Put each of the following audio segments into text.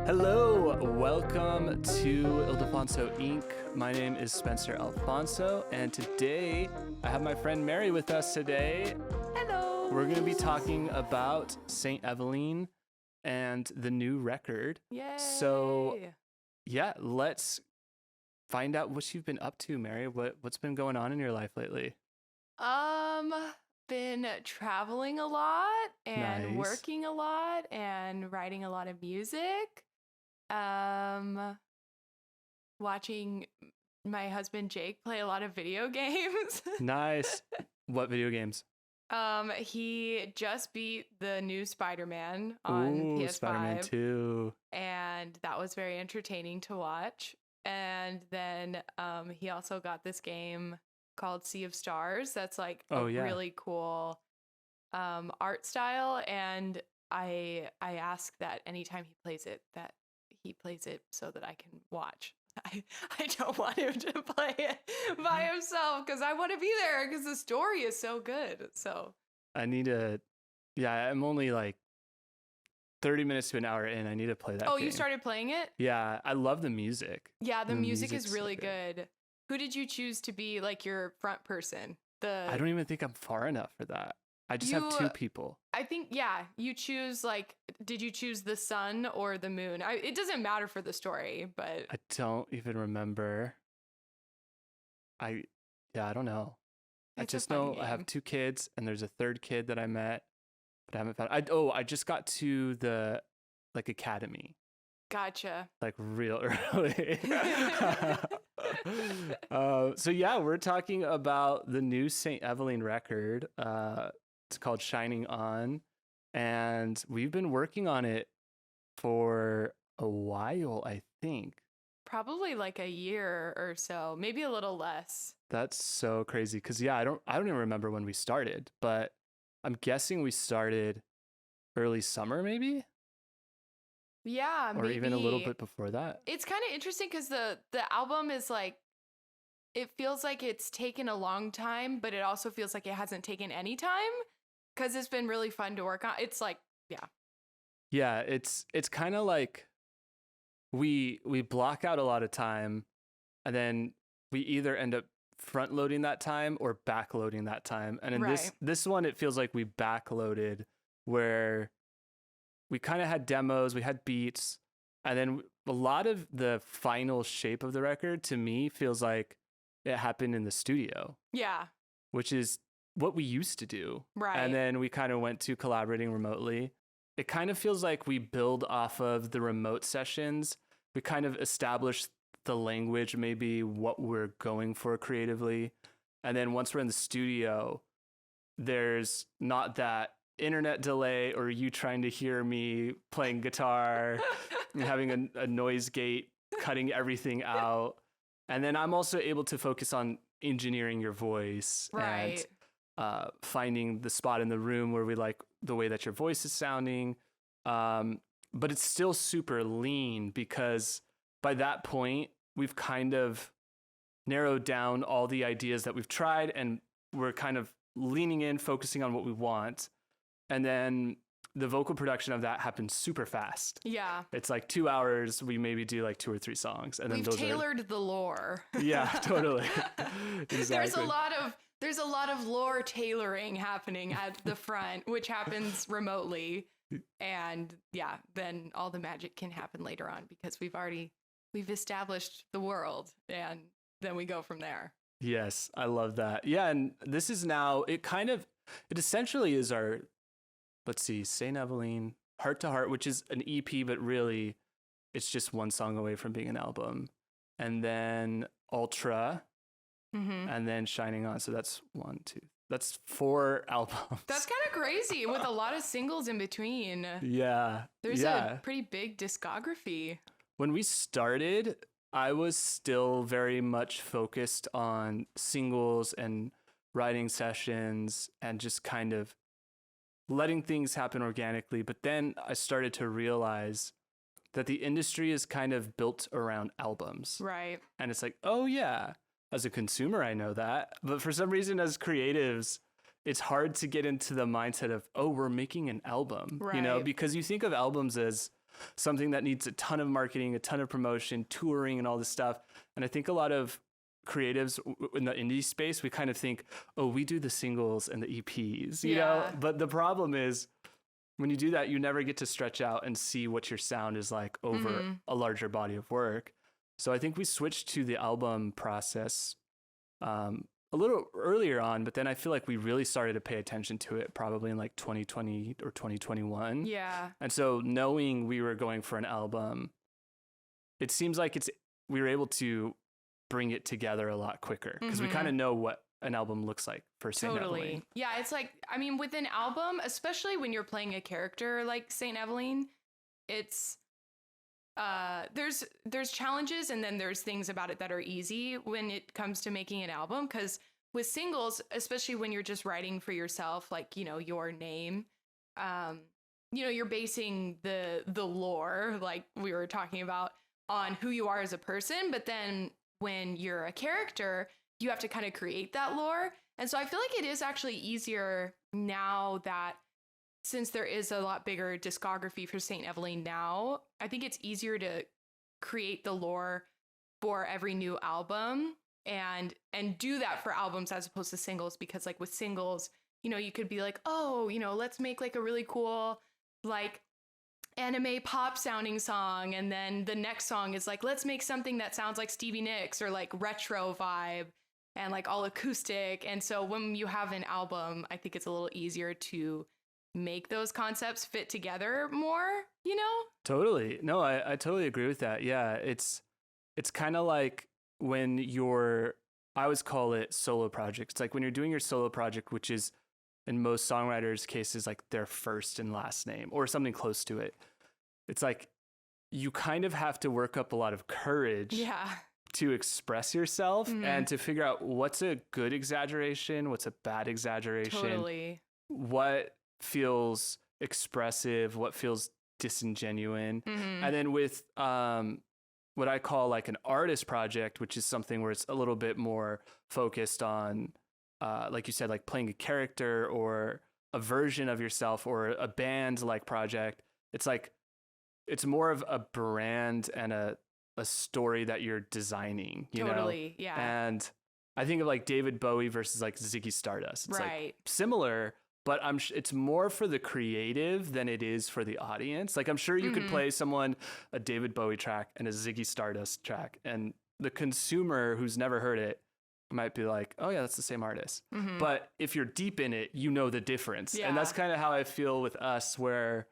Hello, welcome to Alfonso Inc. My name is Spencer Alfonso, and today I have my friend Mary with us today. Hello. We're going to be talking about St. Evaleen and the new record. Yay. So, yeah, let's find out what you've been up to, Mary. What's been going on in your life lately? Been traveling a lot and Nice. working a lot and writing a lot of music. Watching my husband Jake play a lot of video games. Nice. What video games? He just beat the new Spider-Man on PS5. Spider-Man 2. And that was very entertaining to watch. And then he also got this game called Sea of Stars that's like a really cool art style, and I ask that anytime he plays it that he plays it so that I can watch. I don't want him to play it by himself because I want to be there because the story is so good. So I need to, I'm only like 30 minutes to an hour in. I need to play that game. You started playing it? Yeah, I love the music. Yeah, the music is music's really so good. Who did you choose to be like your front person? I don't even think I'm far enough for that. I just have two people. I think, you choose like, did you choose the sun or the moon? It doesn't matter for the story, but. I don't even remember. I don't know. I just know I have two kids and there's a third kid that I met, but I haven't found. I just got to the like academy. Gotcha. Like real early. So we're talking about the new St. Evaleen record. It's called Shining On, and we've been working on it for a while, I think. Probably like a year or so, maybe a little less. That's so crazy because I don't even remember when we started, but I'm guessing we started early summer, maybe. Yeah, or maybe. Even a little bit before that. It's kind of interesting because the album is like, it feels like it's taken a long time, but it also feels like it hasn't taken any time because it's been really fun to work on. It's like, yeah, it's kind of like we block out a lot of time, and then we either end up front loading that time or back loading that time. And in this one, it feels like we back loaded, where we kind of had demos, we had beats, and then a lot of the final shape of the record to me feels like it happened in the studio. Yeah. Which is what we used to do. Right. And then we kind of went to collaborating remotely. It kind of feels like we build off of the remote sessions. We kind of establish the language, maybe what we're going for creatively. And then once we're in the studio, there's not that internet delay or you trying to hear me playing guitar and having a noise gate cutting everything out. And then I'm also able to focus on engineering your voice and finding the spot in the room where we like the way that your voice is sounding. But it's still super lean because by that point, we've kind of narrowed down all the ideas that we've tried and we're kind of leaning in, focusing on what we want. And then the vocal production of that happens super fast. Yeah. It's like 2 hours. We maybe do like 2 or 3 songs. And then we've tailored the lore. Yeah, totally. Exactly. There's a lot of lore tailoring happening at the front, which happens remotely. And then all the magic can happen later on because we've established the world and then we go from there. Yes, I love that. Yeah, and this is now, it essentially is our, let's see, St. Evaleen, Heart to Heart, which is an EP, but really it's just one song away from being an album. And then Ultra, and then Shining On. So that's 4 albums. That's kind of crazy with a lot of singles in between. Yeah. There's a pretty big discography. When we started, I was still very much focused on singles and writing sessions and just kind of letting things happen organically. But then I started to realize that the industry is kind of built around albums. Right. And it's like, oh yeah, as a consumer, I know that. But for some reason, as creatives, it's hard to get into the mindset of, oh, we're making an album, right. because you think of albums as something that needs a ton of marketing, a ton of promotion, touring, and all this stuff. And I think a lot of creatives in the indie space, we kind of think, oh, we do the singles and the EPs, you know? But the problem is when you do that, you never get to stretch out and see what your sound is like over a larger body of work. So I think we switched to the album process a little earlier on, but then I feel like we really started to pay attention to it probably in like 2020 or 2021. Yeah. And so knowing we were going for an album, it seems like we were able to bring it together a lot quicker because we kind of know what an album looks like for St. Evaleen. Yeah, it's like, I mean, with an album, especially when you're playing a character like St. Evaleen, it's there's challenges and then there's things about it that are easy when it comes to making an album, because with singles, especially when you're just writing for yourself, like, you know, your name, you know, you're basing the lore, like we were talking about, on who you are as a person. But then when you're a character, you have to kind of create that lore. And so I feel like it is actually easier now that, since there is a lot bigger discography for St. Evaleen now, I think it's easier to create the lore for every new album and do that for albums as opposed to singles. Because like with singles, you know, you could be like, oh, you know, let's make like a really cool, like anime pop sounding song. And then the next song is like, let's make something that sounds like Stevie Nicks or like retro vibe and like all acoustic. And so when you have an album, I think it's a little easier to make those concepts fit together more, you know? Totally. No, I totally agree with that. Yeah, it's kind of like when I always call it solo projects. It's like when you're doing your solo project, which is in most songwriters' cases like their first and last name or something close to it. It's like you kind of have to work up a lot of courage to express yourself and to figure out what's a good exaggeration, what's a bad exaggeration. Totally. What feels expressive, what feels disingenuine. And then with what I call like an artist project, which is something where it's a little bit more focused on, like you said, like playing a character or a version of yourself or a band like project. It's like, it's more of a brand and a story that you're designing, you know? Yeah. And I think of like David Bowie versus like Ziggy Stardust. It's like similar, but it's more for the creative than it is for the audience. Like I'm sure you could play someone a David Bowie track and a Ziggy Stardust track, and the consumer who's never heard it might be like, oh yeah, that's the same artist. But if you're deep in it, you know the difference. And that's kind of how I feel with us, where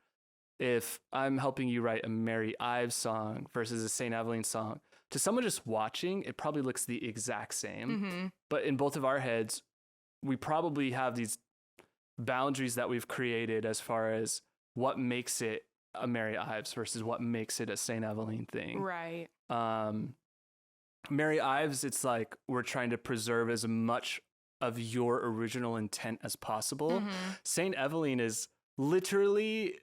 if I'm helping you write a Mary Ives song versus a St. Evaleen song, to someone just watching, it probably looks the exact same. But in both of our heads, we probably have these boundaries that we've created as far as what makes it a Mary Ives versus what makes it a St. Evaleen thing. Right. Mary Ives, it's like we're trying to preserve as much of your original intent as possible. St. Evaleen is literally,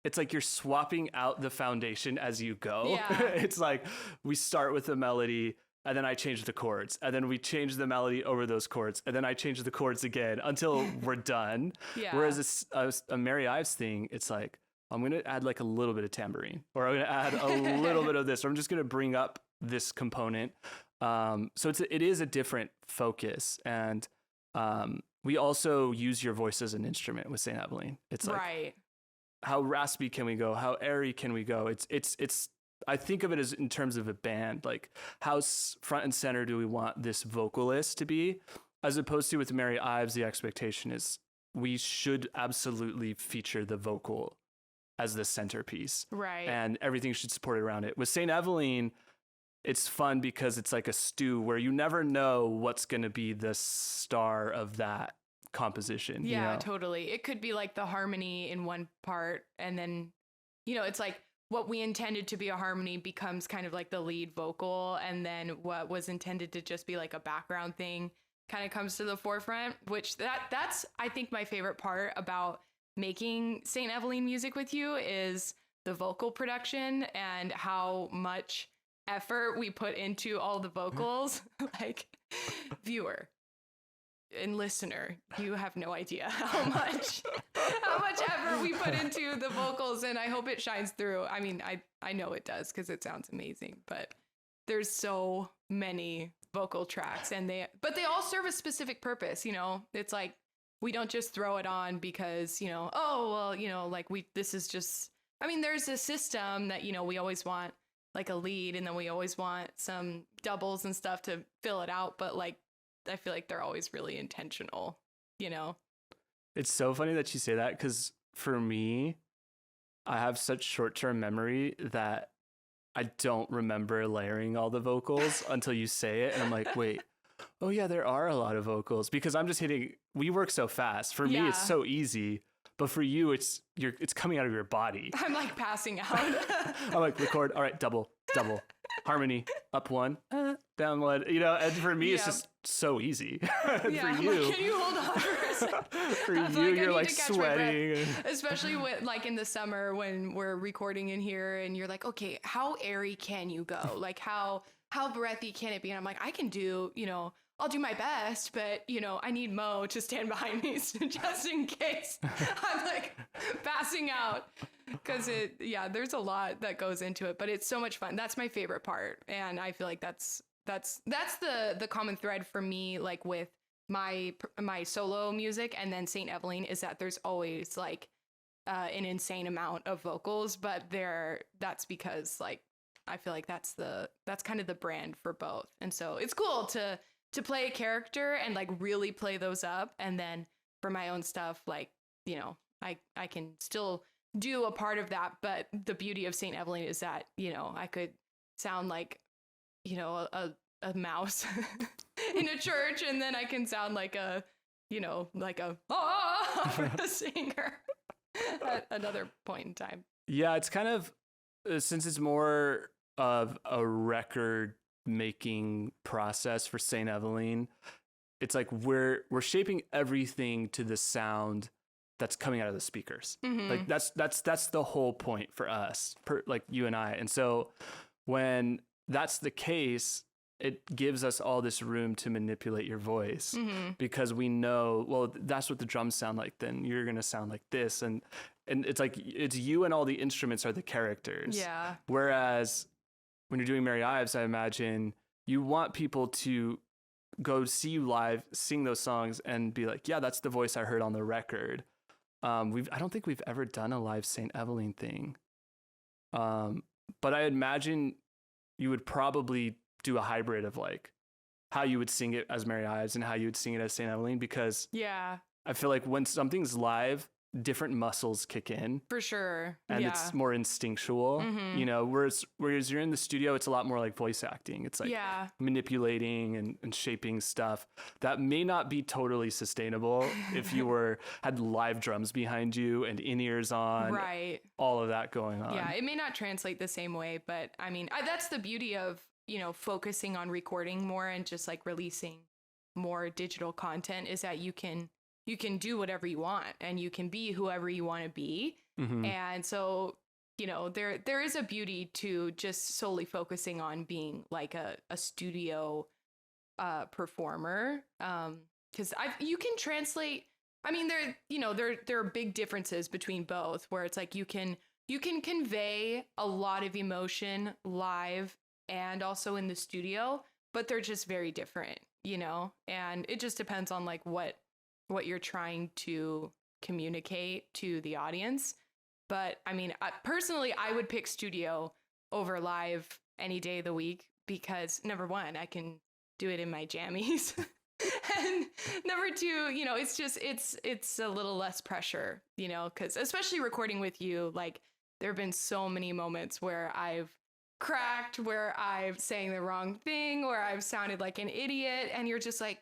it's like you're swapping out the foundation as you go. It's like we start with a melody, and then I change the chords, and then we change the melody over those chords, and then I change the chords again until we're done. Whereas a Mary Ives thing, it's like, I'm going to add like a little bit of tambourine, or I'm going to add a little bit of this, or I'm just going to bring up this component. So it is a different focus. And we also use your voice as an instrument with St. Evaleen. It's like, how raspy can we go? How airy can we go? It's I think of it as in terms of a band, like how front and center do we want this vocalist to be, as opposed to with Mary Ives, the expectation is we should absolutely feature the vocal as the centerpiece. And everything should support it around it. With St. Evaleen, it's fun because it's like a stew where you never know what's going to be the star of that composition. Yeah, you know? Totally. It could be like the harmony in one part, and then, you know, it's like what we intended to be a harmony becomes kind of like the lead vocal, and then what was intended to just be like a background thing kind of comes to the forefront, which that's I think my favorite part about making St. Evaleen music with you is the vocal production and how much effort we put into all the vocals. Like, viewer, and listener, you have no idea how much effort we put into the vocals, and I hope it shines through. I mean, I know it does because it sounds amazing, but there's so many vocal tracks, but they all serve a specific purpose. It's like we don't just throw it on because this is just. I mean, there's a system that we always want like a lead, and then we always want some doubles and stuff to fill it out, but like I feel like they're always really intentional. It's so funny that you say that, because for me, I have such short-term memory that I don't remember layering all the vocals until you say it, and I'm like, wait, oh yeah, there are a lot of vocals, because I'm just we work so fast. For me, it's so easy, but for you, it's coming out of your body. I'm like passing out. I'm like, record, all right, double, harmony, up one, down one, and for me, it's just so easy. For you, like, can you hold on for a second? For you, you're like sweating. Especially with like in the summer when we're recording in here and you're like, okay, how airy can you go? Like how breathy can it be? And I'm like, I can do, I'll do my best, but I need Mo to stand behind me just in case I'm like passing out. Because there's a lot that goes into it, but it's so much fun. That's my favorite part, and I feel like that's the common thread for me, like with my solo music and then Saint Evaleen, is that there's always like an insane amount of vocals, but that's because like I feel like that's kind of the brand for both, and so it's cool to play a character and like really play those up, and then for my own stuff, like I can still do a part of that, but the beauty of Saint Evaleen is that I could sound like a mouse in a church, and then I can sound like a for a singer at another point in time. Yeah, it's kind of since it's more of a record making process for Saint Evaleen, it's like we're shaping everything to the sound that's coming out of the speakers. Mm-hmm. Like that's the whole point for us, like you and I. And so when that's the case, it gives us all this room to manipulate your voice, because we know, well, that's what the drums sound like, then you're going to sound like this. And it's like, it's you and all the instruments are the characters. Yeah. Whereas when you're doing Mary Ives, I imagine you want people to go see you live, sing those songs and be like, yeah, that's the voice I heard on the record. I don't think we've ever done a live Saint Evaleen thing. But I imagine you would probably do a hybrid of like how you would sing it as Mary Ives and how you would sing it as Saint Evaleen, because I feel like when something's live, different muscles kick in. For sure. And it's more instinctual, whereas you're in the studio, it's a lot more like voice acting. It's like manipulating and shaping stuff that may not be totally sustainable if you had live drums behind you and in-ears on, right? All of that going on. Yeah, it may not translate the same way, but I mean, that's the beauty of, focusing on recording more and just like releasing more digital content, is that you can do whatever you want and you can be whoever you want to be. Mm-hmm. And so, there is a beauty to just solely focusing on being like a studio performer. Cause you can translate, I mean, there are big differences between both, where it's like you can convey a lot of emotion live and also in the studio, but they're just very different, and it just depends on like what you're trying to communicate to the audience. But I mean, personally, I would pick studio over live any day of the week, because number one, I can do it in my jammies. And number two, it's a little less pressure, because especially recording with you, like there have been so many moments where I've cracked, where I've saying the wrong thing, where I've sounded like an idiot, and you're just like,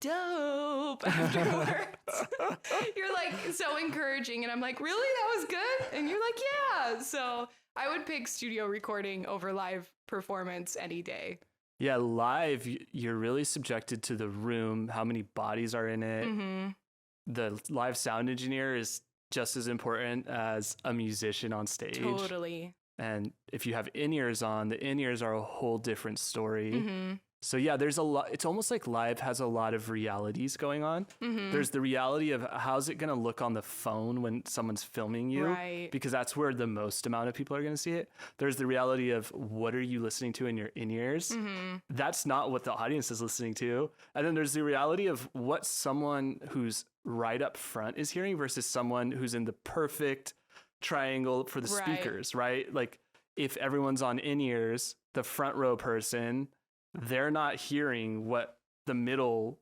dope afterwards. You're like so encouraging, and I'm like, really, that was good? And you're like, yeah. So I would pick studio recording over live performance any day. Yeah, live, you're really subjected to the room, how many bodies are in it. Mm-hmm. The live sound engineer is just as important as a musician on stage. Totally. And if you have in-ears on, the in-ears are a whole different story. Mm-hmm. So yeah, there's a lot. It's almost like live has a lot of realities going on. There's the reality of how's it going to look on the phone when someone's filming you, Right. because that's where the most amount of people are going to see it. There's the reality of what are you listening to in your in-ears? That's not what the audience is listening to. And then there's the reality of what someone who's right up front is hearing versus someone who's in the perfect triangle for the speakers, right? Like if everyone's on in-ears, the front row person, they're not hearing what the middle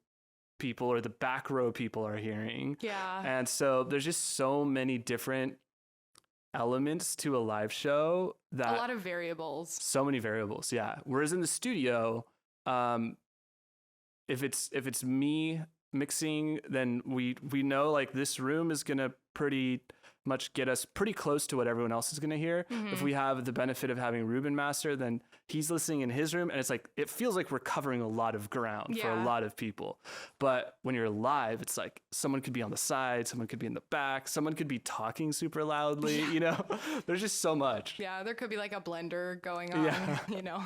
people or the back row people are hearing. Yeah. And so there's just so many different elements to a live show that a lot of variables. So many variables, yeah. Whereas in the studio, if it's me mixing, then we know like this room is gonna pretty much get us pretty close to what everyone else is going to hear. If we have the benefit of having Ruben master, then he's listening in his room and it's like, it feels like we're covering a lot of ground for a lot of people. But when you're live, it's like someone could be on the side, someone could be in the back, someone could be talking super loudly, you know, there's just so much. Yeah. There could be like a blender going on, you know.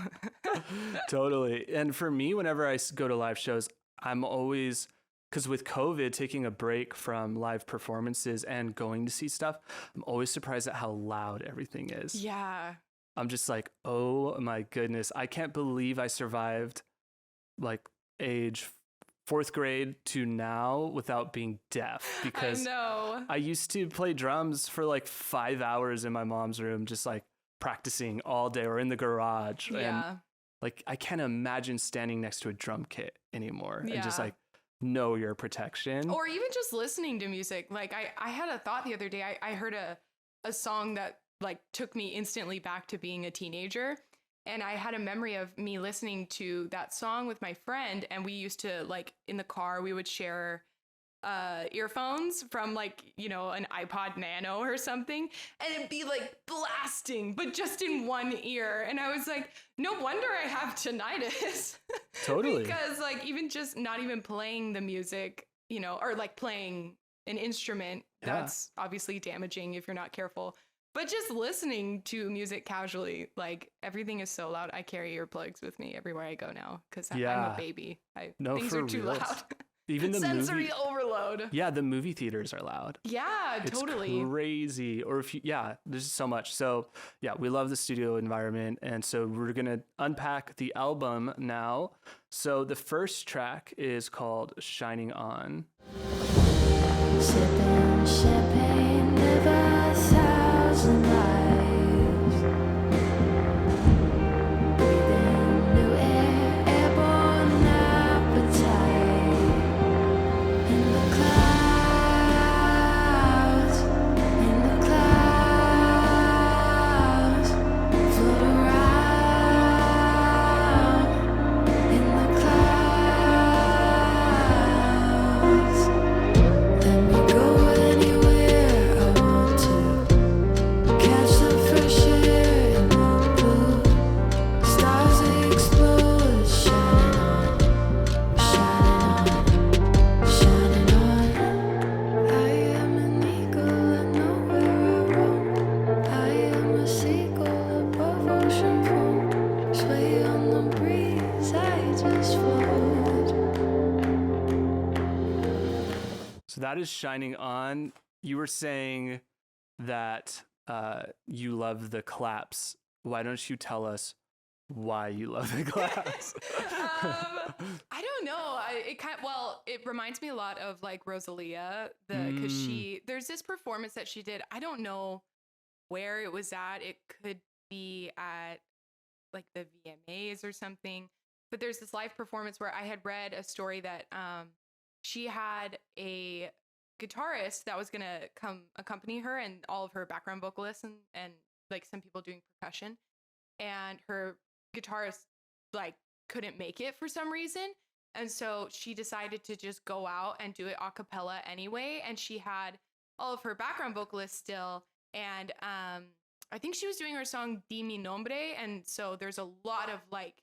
Totally. And for me, whenever I go to live shows, I'm always, because with COVID, taking a break from live performances and going to see stuff, I'm always surprised at how loud everything is. Yeah. I'm just like, oh my goodness. I can't believe I survived like age 4th grade to now without being deaf, because I used to play drums for like 5 hours in my mom's room, just like practicing all day or in the garage. Yeah. And like, I can't imagine standing next to a drum kit anymore and just like, know your protection. Or even just listening to music. Like I had a thought the other day. I heard a song that like took me instantly back to being a teenager. And I had a memory of me listening to that song with my friend. And we used to like in the car, we would share earphones from like, you know, an iPod Nano or something, and it'd be like blasting, but just in one ear. And I was like, no wonder I have tinnitus. Totally. Because like even just not even playing the music, you know, or like playing an instrument, that's obviously damaging if you're not careful. But just listening to music casually, like everything is so loud. I carry earplugs with me everywhere I go now because I'm a baby. Things are too loud. Even the sensory overload. Yeah, the movie theaters are loud. Yeah, it's totally. Crazy. Or if you, there's so much. So yeah, we love the studio environment. And so we're going to unpack the album now. So the first track is called Shining On. Sipping champagne, live 1,000 lives. Breathing new air, airborne appetite. In the clouds, float around. In the clouds, let me go anywhere I want to. Catch some fresh air in the blue. Stars they explode, shining on. I am an eagle, I know where I roam. I am a seagull above ocean foam. Sway on the breeze, I just float. So that is Shining On. You were saying that you love the claps. Why don't you tell us why you love the claps? I don't know. It reminds me a lot of like Rosalia, because there's this performance that she did. I don't know where it was at. It could be at like the VMAs or something. But there's this live performance where I had read a story that she had a guitarist that was gonna come accompany her and all of her background vocalists and like some people doing percussion, and her guitarist like couldn't make it for some reason, and so she decided to just go out and do it a cappella anyway, and she had all of her background vocalists still, and I think she was doing her song Di Mi Nombre, and so there's a lot of like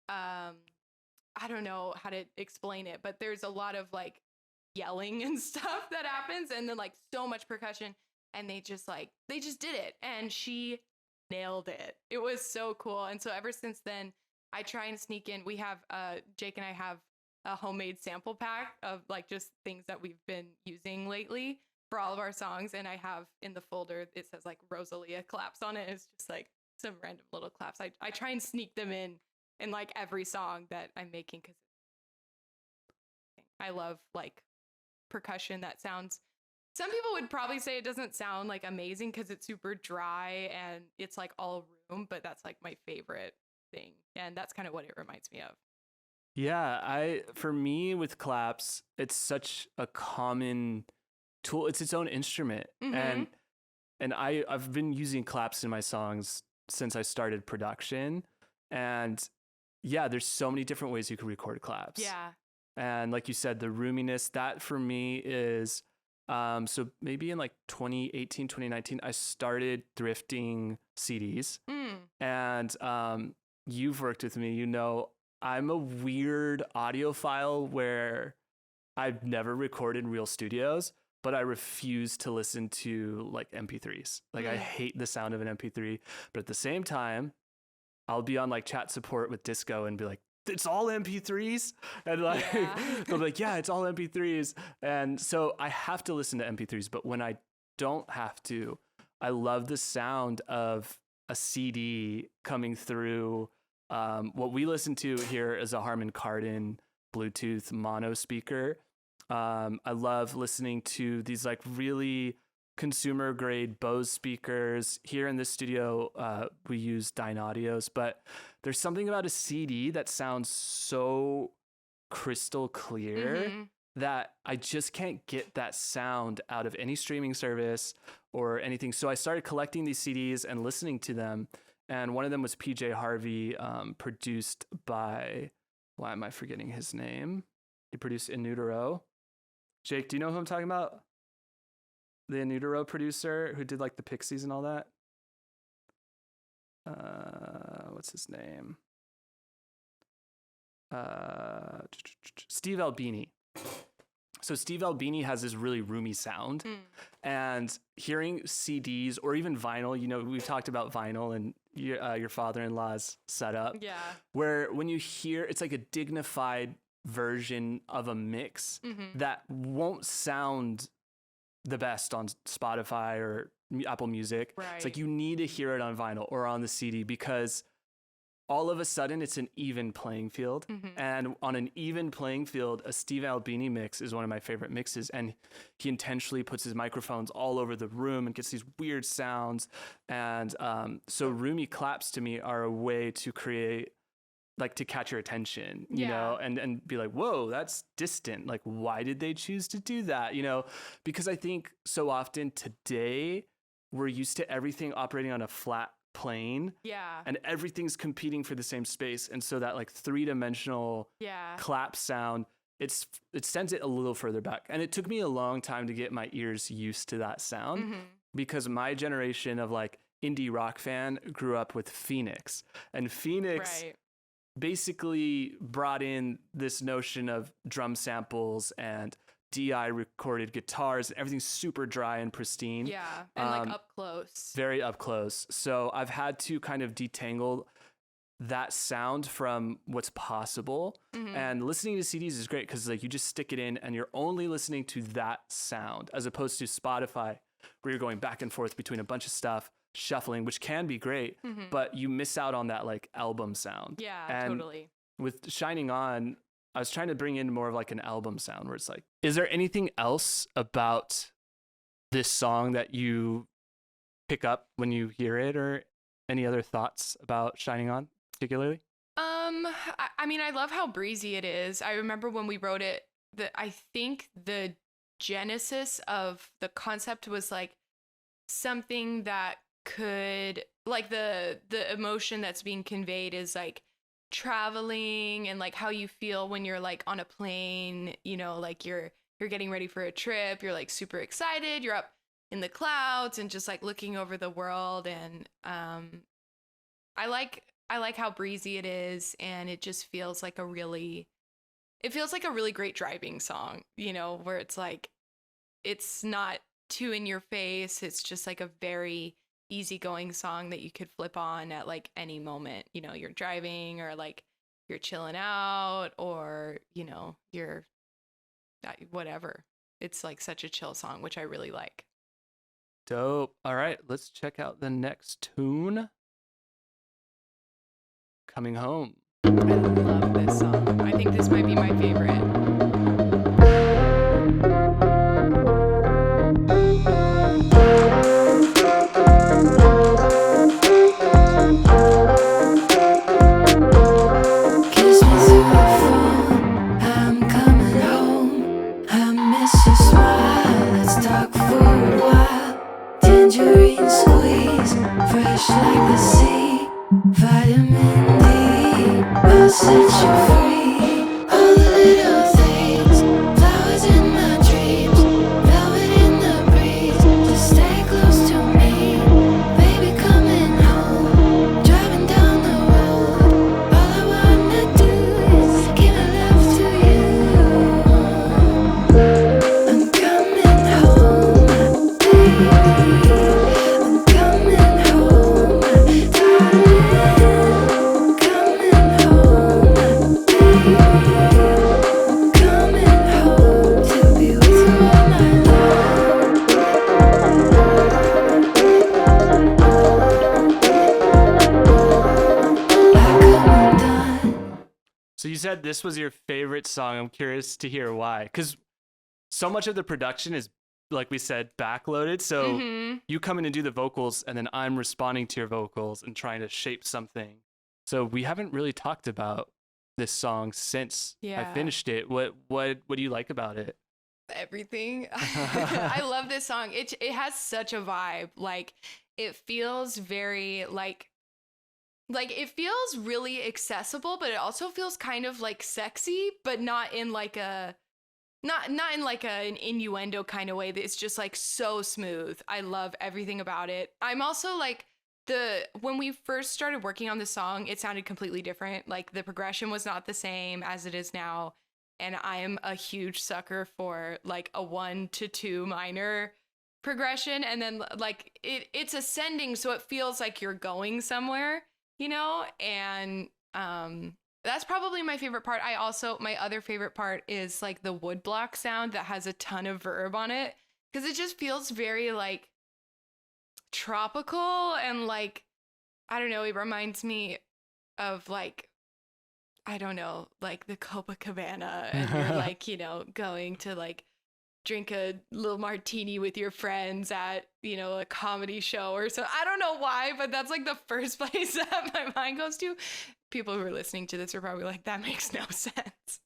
I don't know how to explain it, but there's a lot of like yelling and stuff that happens, and then like so much percussion, and they just did it, and she nailed it. It was so cool. And so ever since then I try and sneak in. We have Jake and I have a homemade sample pack of like just things that we've been using lately for all of our songs, and I have in the folder it says like Rosalia claps on it. It's just like some random little claps. I try and sneak them in like every song that I'm making because I love like percussion that sounds. Some people would probably say it doesn't sound like amazing because it's super dry and it's like all room, but that's like my favorite thing, and that's kind of what it reminds me of. Yeah, for me with claps, it's such a common tool. It's its own instrument, and I've been using claps in my songs since I started production, and yeah, there's so many different ways you can record claps. Yeah, and like you said, the roominess, that for me is so maybe in like 2018, 2019, I started thrifting CDs, and you've worked with me, you know. I'm a weird audiophile where I've never recorded in real studios, but I refuse to listen to like MP3s. Like I hate the sound of an MP3, but at the same time, I'll be on like chat support with Disco and be like, it's all MP3s. And like, they'll be like, yeah, it's all MP3s. And so I have to listen to MP3s, but when I don't have to, I love the sound of a CD coming through. What we listen to here is a Harman Kardon Bluetooth mono speaker. I love listening to these like really consumer grade Bose speakers. Here in the studio, we use Dynaudios, but there's something about a CD that sounds so crystal clear that I just can't get that sound out of any streaming service or anything. So I started collecting these CDs and listening to them. And one of them was PJ Harvey, produced by, why am I forgetting his name? He produced In Utero. Jake, do you know who I'm talking about? The In Utero producer who did like the Pixies and all that? What's his name? Steve Albini. So Steve Albini has this really roomy sound, and hearing CDs or even vinyl, you know, we've talked about vinyl and your father-in-law's setup, where when you hear, it's like a dignified version of a mix that won't sound the best on Spotify or Apple Music. Right. It's like you need to hear it on vinyl or on the CD because all of a sudden it's an even playing field. And on an even playing field, a Steve Albini mix is one of my favorite mixes. And he intentionally puts his microphones all over the room and gets these weird sounds. And so roomy claps to me are a way to create, like, to catch your attention, you know, and be like, whoa, that's distant. Like, why did they choose to do that? You know, because I think so often today we're used to everything operating on a flat plane, and everything's competing for the same space, and so that like three-dimensional clap sound, it sends it a little further back. And it took me a long time to get my ears used to that sound because my generation of like indie rock fan grew up with Phoenix, and Phoenix basically brought in this notion of drum samples and DI recorded guitars, and everything's super dry and pristine. Yeah, and like up close. Very up close. So I've had to kind of detangle that sound from what's possible. And listening to CDs is great because like you just stick it in and you're only listening to that sound, as opposed to Spotify where you're going back and forth between a bunch of stuff, shuffling, which can be great, but you miss out on that like album sound. Yeah, and totally. With Shining On, I was trying to bring in more of like an album sound where it's like, is there anything else about this song that you pick up when you hear it, or any other thoughts about Shining On particularly? I mean, I love how breezy it is. I remember when we wrote it, I think the genesis of the concept was like something that could, like the emotion that's being conveyed is like traveling and like how you feel when you're like on a plane, you know, like you're getting ready for a trip, you're like super excited, you're up in the clouds and just like looking over the world. And I like how breezy it is, and it just feels like a really great driving song, you know, where it's like it's not too in your face, it's just like a very easygoing song that you could flip on at like any moment. You know, you're driving or like you're chilling out or, you know, you're whatever. It's like such a chill song, which I really like. Dope. All right, let's check out the next tune. Coming Home. I love this song. I think this might be my favorite. Kiss me through the phone, I'm coming home. I miss your smile, let's talk for a while. Tangerine squeeze, fresh like the sea. Vitamin D, I'll set you free. All the little things, flowers in my dreams, velvet in the breeze. Just stay close to me, baby, coming home. Driving down the road, all I wanna do is give my love to you. I'm coming home, baby. I'm coming home, darling. Coming home, baby. Coming home to be with you all night long. Like I'm done. So you said this was your favorite song. I'm curious to hear why. Because so much of the production is, like we said, backloaded. So you come in and do the vocals, and then I'm responding to your vocals and trying to shape something. So we haven't really talked about this song since I finished it. What do you like about it? Everything. I love this song. It has such a vibe. Like it feels very like it feels really accessible, but it also feels kind of like sexy, but not in like a not in like an innuendo kind of way. That it's just like so smooth. I love everything about it. I'm also like when we first started working on the song, it sounded completely different. Like the progression was not the same as it is now. And I am a huge sucker for like a 1 to 2 minor progression. And then like it's ascending. So it feels like you're going somewhere, you know? And that's probably my favorite part. My other favorite part is like the woodblock sound that has a ton of verb on it. Cause it just feels very like tropical and like, I don't know, it reminds me of like, I don't know, like the Copacabana and you're like, you know, going to like drink a little martini with your friends at, you know, a comedy show or so. I don't know why, but that's like the first place that my mind goes to. People who are listening to this are probably like, that makes no sense.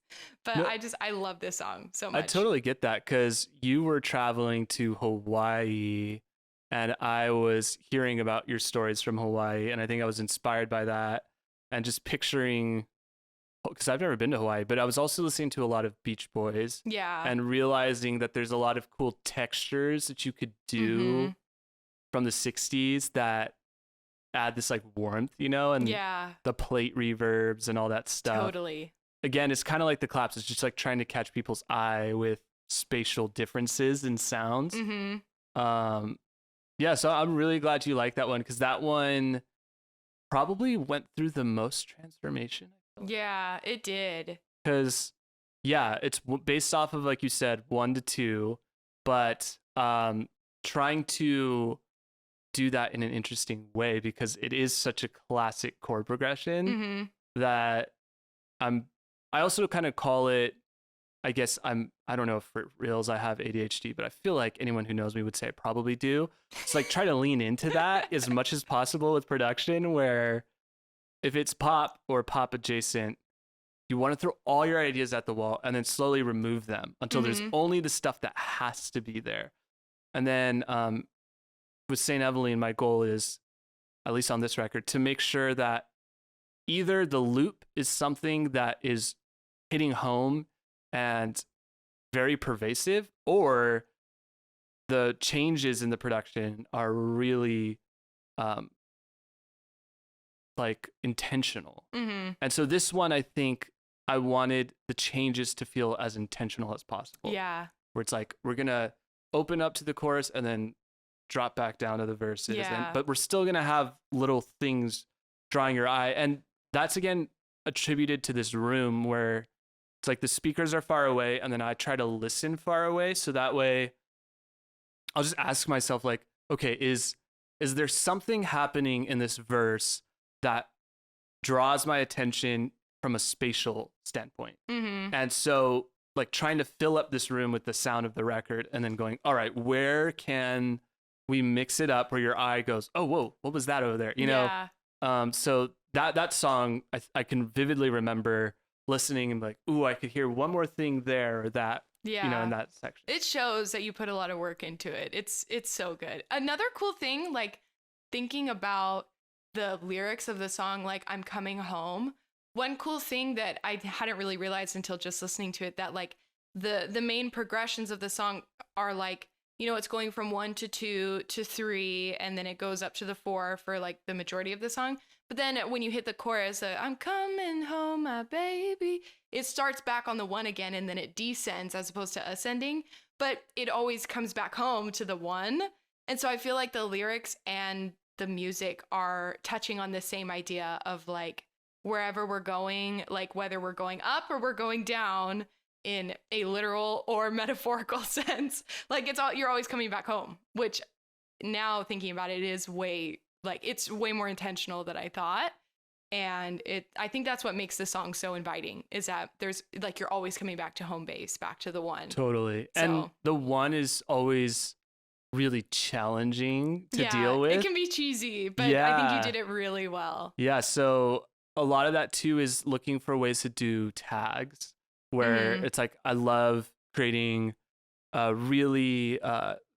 But no, I love this song so much. I totally get that because you were traveling to Hawaii and I was hearing about your stories from Hawaii. And I think I was inspired by that and just picturing, because I've never been to Hawaii, but I was also listening to a lot of Beach Boys. Yeah. And realizing that there's a lot of cool textures that you could do from the 60s that add this like warmth, you know, and the plate reverbs and all that stuff. Totally. Again, it's kind of like the claps. It's just like trying to catch people's eye with spatial differences in sounds. Yeah, so I'm really glad you like that one because that one probably went through the most transformation. Yeah, it did. Because, yeah, it's based off of, like you said, 1 to 2, but trying to do that in an interesting way because it is such a classic chord progression that I also kind of call it, I guess I don't know if for reals I have ADHD, but I feel like anyone who knows me would say I probably do. It's like try to lean into that as much as possible with production where if it's pop or pop adjacent, you want to throw all your ideas at the wall and then slowly remove them until there's only the stuff that has to be there. And then with St. Evaleen, my goal is, at least on this record, to make sure that either the loop is something that is hitting home and very pervasive, or the changes in the production are really like intentional. And so this one, I think I wanted the changes to feel as intentional as possible. Yeah. Where it's like, we're going to open up to the chorus and then drop back down to the verses. Yeah. But we're still going to have little things drawing your eye. And that's, again, attributed to this room where it's like the speakers are far away, and then I try to listen far away. So that way I'll just ask myself, like, okay, is there something happening in this verse that draws my attention from a spatial standpoint? Mm-hmm. And so, like, trying to fill up this room with the sound of the record, and then going, all right, where can we mix it up where your eye goes, oh, whoa, what was that over there? You know? So that song, I can vividly remember listening and like, ooh, I could hear one more thing there, or that, you know, in that section. It shows that you put a lot of work into it. It's so good. Another cool thing, like thinking about the lyrics of the song, like I'm coming home. One cool thing that I hadn't really realized until just listening to it, that like the main progressions of the song are like, you know, it's going from 1 to 2 to 3, and then it goes up to the 4 for like the majority of the song. But then when you hit the chorus, I'm coming home, my baby, it starts back on the 1 again, and then it descends as opposed to ascending. But it always comes back home to the 1. And so I feel like the lyrics and the music are touching on the same idea of like wherever we're going, like whether we're going up or we're going down in a literal or metaphorical sense, like you're always coming back home, which now thinking about it is it's way more intentional than I thought. And I think that's what makes the song so inviting, is that there's like, you're always coming back to home base, back to the 1. Totally. So, and the 1 is always really challenging to deal with. It can be cheesy, but I think you did it really well. Yeah. So a lot of that too is looking for ways to do tags where it's like, I love creating a really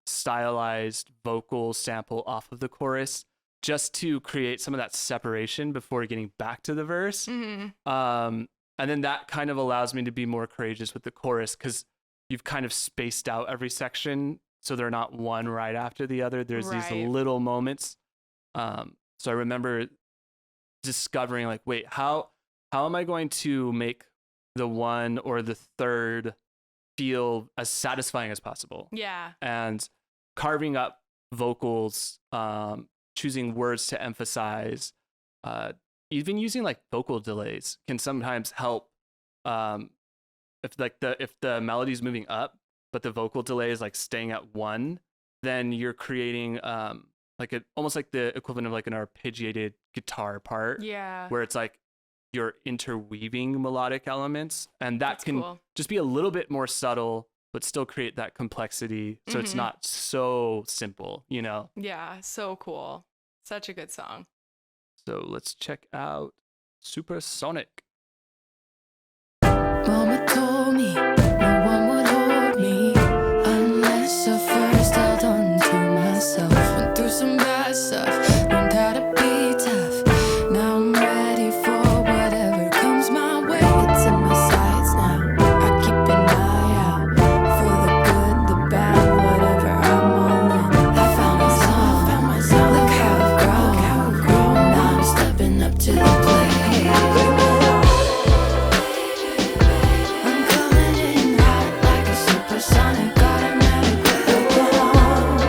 stylized vocal sample off of the chorus just to create some of that separation before getting back to the verse. And then that kind of allows me to be more courageous with the chorus, because you've kind of spaced out every section so they're not one right after the other. There's these little moments. So I remember discovering like, wait, how am I going to make the 1 or the 3rd feel as satisfying as possible? Yeah. And carving up vocals, choosing words to emphasize, even using like vocal delays can sometimes help. If the melody's moving up, but the vocal delay is like staying at 1, then you're creating almost like the equivalent of like an arpeggiated guitar part. Yeah. Where it's like you're interweaving melodic elements, and that's can just be a little bit more subtle, but still create that complexity. So it's not so simple, you know? Yeah. So cool. Such a good song. So let's check out Supersonic. Mama told me no one would hold me unless I first held on to myself. Went through some bad stuff, learned how to be tough. Now I'm ready for whatever comes my way. It's in my sights now. I keep an eye out for the good, the bad, whatever. I'm all in. I found myself. Look how I've grown. Now I'm stepping up to the plate. I'm coming in hot like a supersonic, automatic with a bomb.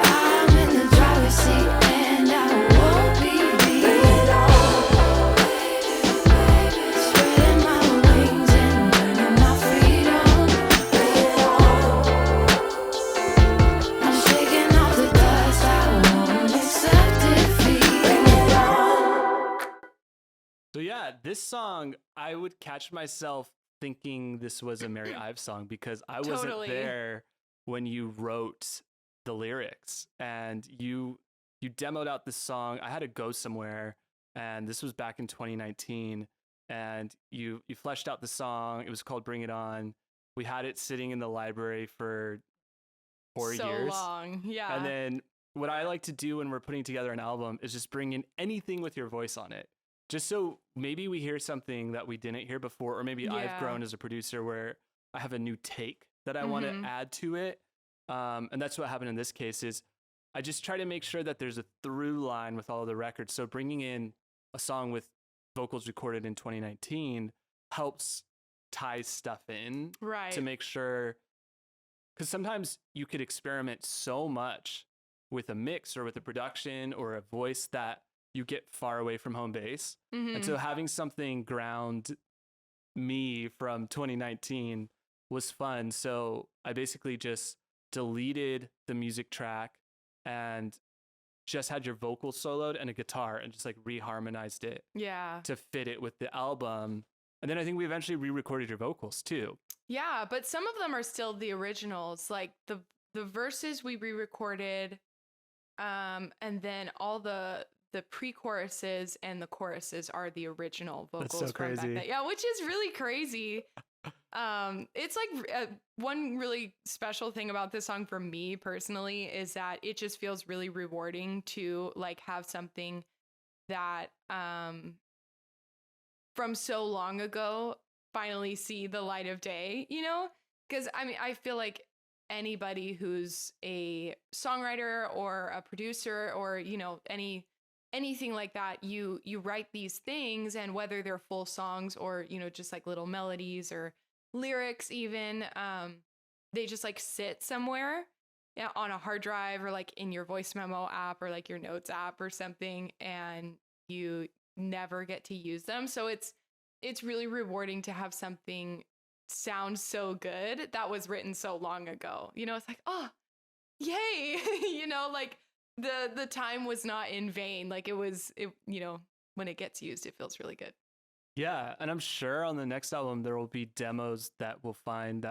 I'm in the driver's seat and I won't be leaving. Spreading my wings and learning my freedom. I'm shaking off the dust, I won't accept defeat. So yeah, this song, I would catch myself thinking this was a Mary Ives song because I wasn't Totally. there when you wrote the lyrics, and you demoed out this song. I had to go somewhere, and this was back in 2019, and you fleshed out the song. It was called Bring It On. We had it sitting in the library for 4 years. So long. Yeah. And then what I like to do when we're putting together an album is just bring in anything with your voice on it. Just so maybe we hear something that we didn't hear before, or maybe I've grown as a producer where I have a new take that I want to add to it. And that's what happened in this case is I just try to make sure that there's a through line with all of the records. So bringing in a song with vocals recorded in 2019 helps tie stuff in Right. to make sure because sometimes you could experiment so much with a mix or with a production or a voice that you get far away from home base. Mm-hmm. And so having something ground me from 2019 was fun. So I basically just deleted the music track and just had your vocal soloed and a guitar and just like reharmonized it to fit it with the album. And then I think we eventually re-recorded your vocals too. Yeah, but some of them are still the originals. Like the verses we re-recorded, and then all the pre-choruses and the choruses are the original vocals. That's so crazy. From back then. Yeah, which is really crazy. It's like one really special thing about this song for me personally is that it just feels really rewarding to like have something that from so long ago finally see the light of day, you know? Because I mean, I feel like anybody who's a songwriter or a producer or, you know, anything like that, you write these things, and whether they're full songs or, you know, just like little melodies or lyrics even, they just like sit somewhere on a hard drive or like in your voice memo app or like your notes app or something, and you never get to use them. So it's really rewarding to have something sound so good that was written so long ago. You know, it's like, oh, yay. You know, like the time was not in vain. Like it, you know, when it gets used, it feels really good. Yeah, and I'm sure on the next album there will be demos that will find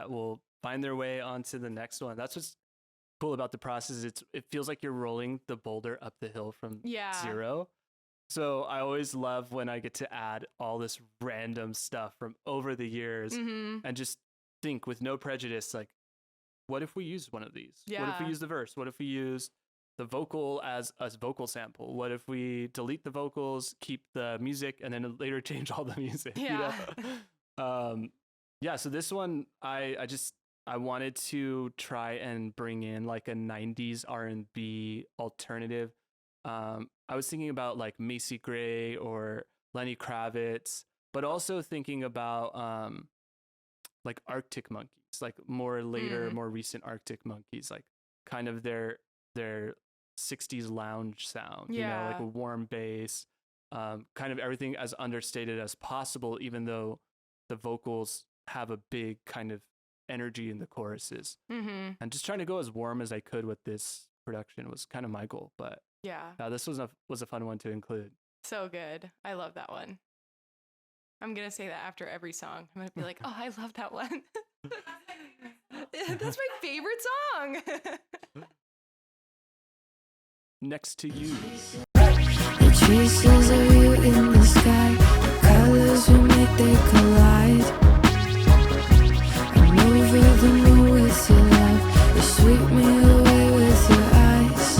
their way onto the next one. That's what's cool about the process. It feels like you're rolling the boulder up the hill from zero. So I always love when I get to add all this random stuff from over the years and just think with no prejudice, like, what if we use one of these? Yeah. What if we use the verse? What if we use the vocal as a vocal sample? What if we delete the vocals, keep the music, and then later change all the music? Yeah. You know? Yeah. So this one, I wanted to try and bring in like a 90s R&B alternative. I was thinking about like Macy Gray or Lenny Kravitz, but also thinking about like Arctic Monkeys, like more later, more recent Arctic Monkeys, like kind of their 60s lounge sound, you know, like a warm bass, kind of everything as understated as possible, even though the vocals have a big kind of energy in the choruses. And just trying to go as warm as I could with this production was kind of my goal. But this was a fun one to include. So good. I love that one. I'm going to say that after every song. I'm going to be like, oh, I love that one. That's my favorite song. Next to You. The traces of you in the sky, the colors we make, they collide. I'm over the moon with your love, you sweep me away with your eyes.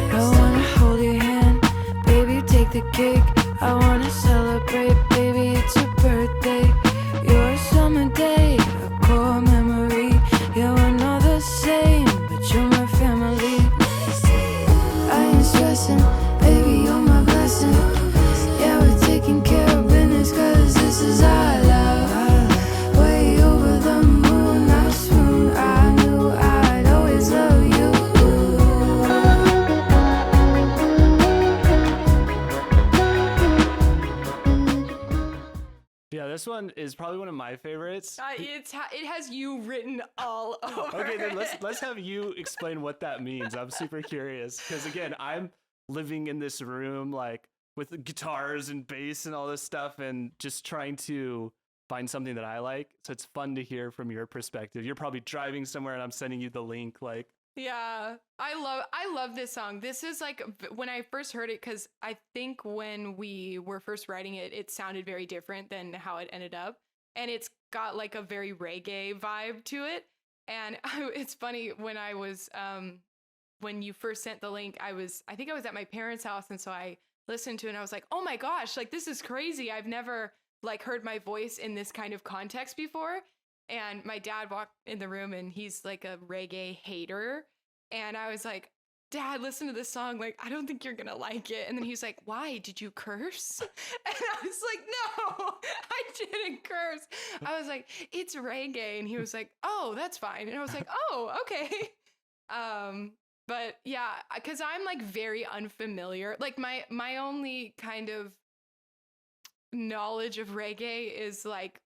I wanna hold your hand, baby, take the cake. I wanna celebrate, baby, it's your birthday. You're a summer day, a core memory. Yeah, we're not the same, but you're my family. I ain't stressing, baby, you're my blessing. Yeah, we're taking care of business, cause this is our love. Way over the moon, I swoon. I knew I'd always love you. Yeah, this one is probably one of my favorites. It has you written all over. Okay, then let's have you explain what that means. I'm super curious because again, I'm living in this room like with guitars and bass and all this stuff, and just trying to find something that I like. So it's fun to hear from your perspective. You're probably driving somewhere, and I'm sending you the link. Like, yeah, I love this song. This is like when I first heard it, because I think when we were first writing it, it sounded very different than how it ended up. And it's got like a very reggae vibe to it. And it's funny, when I was, when you first sent the link, I think I was at my parents' house. And so I listened to it and I was like, oh my gosh, like this is crazy. I've never like heard my voice in this kind of context before. And my dad walked in the room and he's like a reggae hater. And I was like, Dad, listen to this song. Like, I don't think you're going to like it. And then he's like, why? Did you curse? And I was like, no, I didn't curse. I was like, it's reggae. And he was like, oh, that's fine. And I was like, oh, okay. But yeah, because I'm like very unfamiliar. Like my only kind of knowledge of reggae is like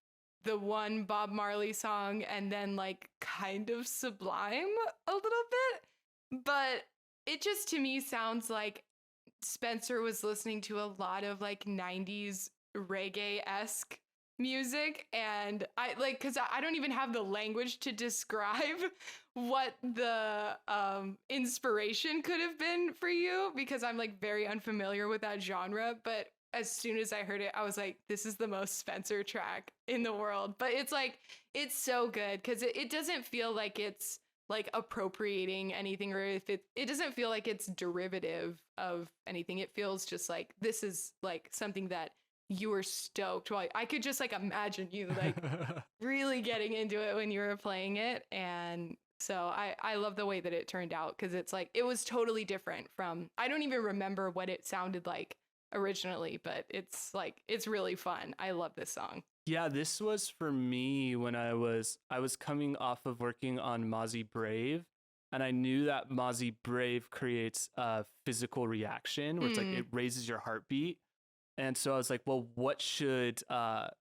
the one Bob Marley song and then like kind of Sublime a little bit. But it just to me sounds like Spencer was listening to a lot of like 90s reggae-esque music, and I like, because I don't even have the language to describe what the inspiration could have been for you, because I'm like very unfamiliar with that genre. But as soon as I heard it, I was like, this is the most Spencer track in the world. But it's like, it's so good because it doesn't feel like it's like appropriating anything, or if it doesn't feel like it's derivative of anything. It feels just like this is like something that you were stoked. Well, I could just like imagine you like really getting into it when you were playing it. And so I love the way that it turned out, because it's like, it was totally different from, I don't even remember what it sounded like originally, but it's like, it's really fun. I love this song. Yeah, this was for me when I was coming off of working on Mozzie Brave, and I knew that Mozzie Brave creates a physical reaction where it's like it raises your heartbeat. And so I was like, well, what should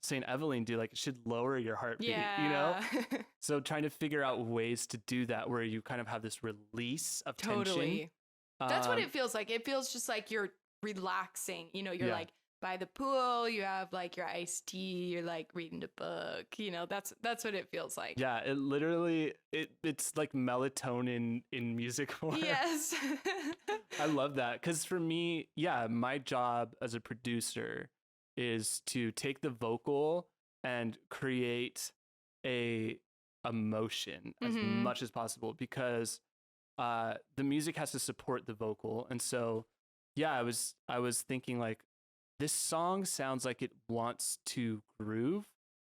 St. Evaleen do? Like, it should lower your heartbeat, you know? So trying to figure out ways to do that where you kind of have this release of tension. That's what it feels like. It feels just like you're relaxing. You know, you're like by the pool, you have like your iced tea, you're like reading a book, you know, that's what it feels like. Yeah, it literally, it's like melatonin in music form. Yes. I love that. Because for me, yeah, my job as a producer is to take the vocal and create a emotion as much as possible, because the music has to support the vocal. And so, yeah, I was thinking like, this song sounds like it wants to groove,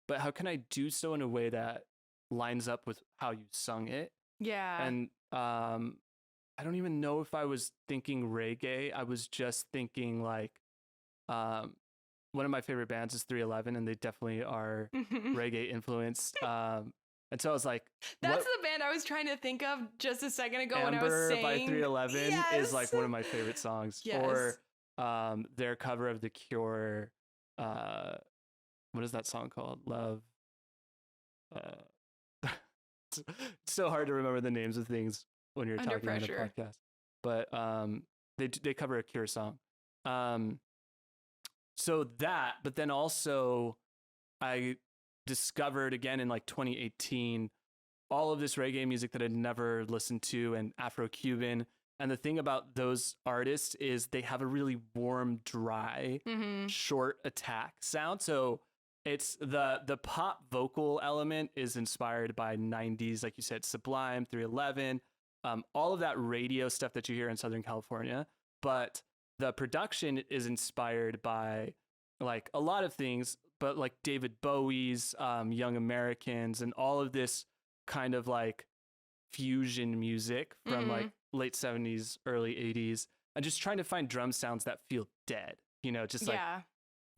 but how can I do so in a way that lines up with how you sung it? Yeah. And I don't even know if I was thinking reggae. I was just thinking like, one of my favorite bands is 311, and they definitely are reggae influenced. And so I was like, that's the band I was trying to think of just a second ago. Amber when I was saying by 311 is like one of my favorite songs. Yes. Or their cover of The Cure, what is that song called? Love. It's so hard to remember the names of things when you're Under talking on a podcast. But they cover a Cure song. So that, but then also I discovered again in like 2018 all of this reggae music that I'd never listened to, and Afro-Cuban. And the thing about those artists is they have a really warm, dry, short attack sound. So it's the pop vocal element is inspired by 90s, like you said, Sublime, 311, all of that radio stuff that you hear in Southern California. But the production is inspired by like a lot of things, but like David Bowie's Young Americans and all of this kind of like fusion music from like late 70s, early 80s, and just trying to find drum sounds that feel dead, you know, just like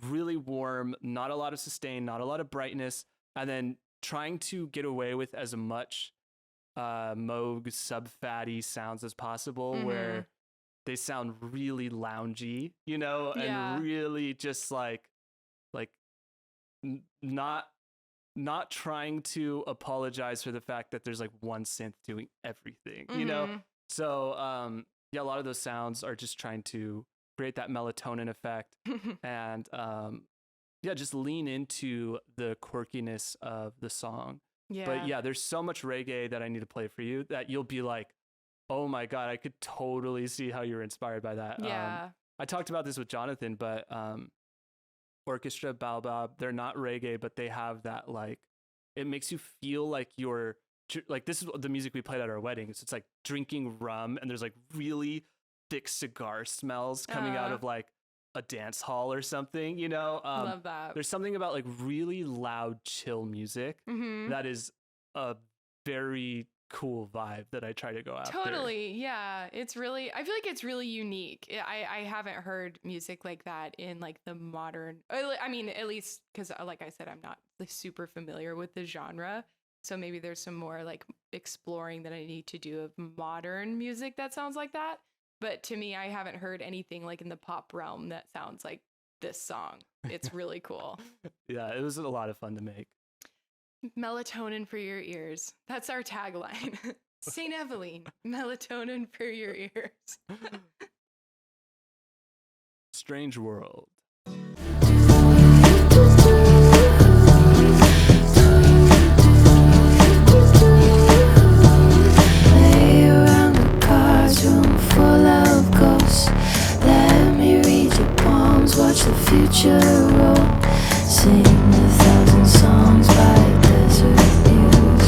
really warm, not a lot of sustain, not a lot of brightness, and then trying to get away with as much Moog sub-fatty sounds as possible, where they sound really loungy, you know, and really just like not trying to apologize for the fact that there's like one synth doing everything, you know? So, yeah, a lot of those sounds are just trying to create that melatonin effect and, yeah, just lean into the quirkiness of the song. Yeah. But yeah, there's so much reggae that I need to play for you that you'll be like, oh my God, I could totally see how you're inspired by that. Yeah. I talked about this with Jonathan, but, Orchestra, Baobab, they're not reggae, but they have that, like, it makes you feel like you're, like, this is the music we played at our weddings. It's like drinking rum, and there's like really thick cigar smells coming out of like a dance hall or something, you know? Love that. There's something about like really loud, chill music that is a very cool vibe that I try to go after. Totally. Yeah. I feel like it's really unique. I haven't heard music like that in like the modern, I mean, at least because like I said, I'm not like, super familiar with the genre. So maybe there's some more like exploring that I need to do of modern music that sounds like that. But to me, I haven't heard anything like in the pop realm that sounds like this song. It's really cool. Yeah, it was a lot of fun to make. Melatonin for your ears. That's our tagline. St. Evaleen, melatonin for your ears. Strange World. Lay around the cards room full of ghosts. Let me read your palms, watch the future roll. Sing 1,000 songs by desert views.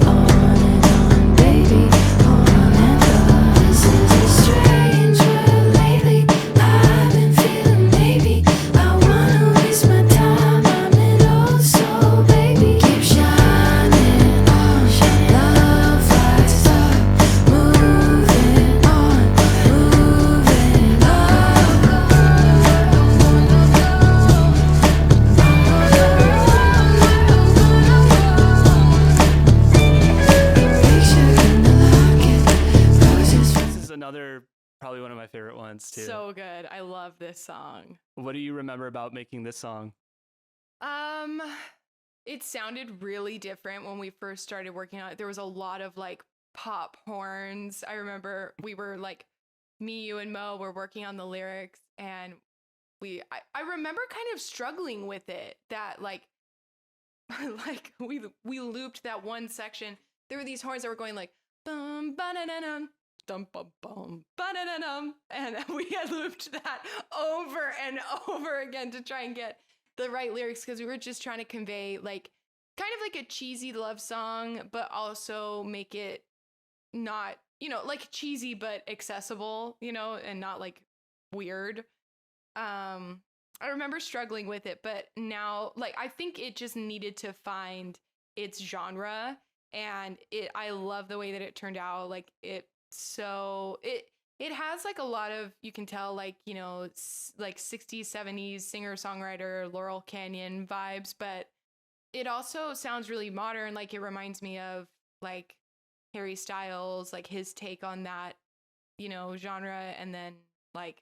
On and on, baby, on and on. This is a strange world lately. I've been feeling maybe I wanna waste my time. I'm an old soul, baby. Keep shining on, love lights up, moving on, moving on. This is another, probably one of my favorite ones too. So good. I love this song. What do you remember about making this song? It sounded really different when we first started working on it. There was a lot of like pop horns. I remember we were like, me, you, and Mo were working on the lyrics, and I remember kind of struggling with it. That like we looped that one section. There were these horns that were going like bum ba-da-da-dum, dum bum bum ba-da-da-dum, and we had looped that over and over again to try and get the right lyrics, because we were just trying to convey like kind of like a cheesy love song, but also make it not, like cheesy but accessible, and not like weird. I remember struggling with it, but now like I think it just needed to find its genre, and I love the way that it turned out. Like it has like a lot of, you can tell like, like 60s, 70s singer-songwriter Laurel Canyon vibes, but it also sounds really modern. Like it reminds me of like Harry Styles, like his take on that, genre. And then like,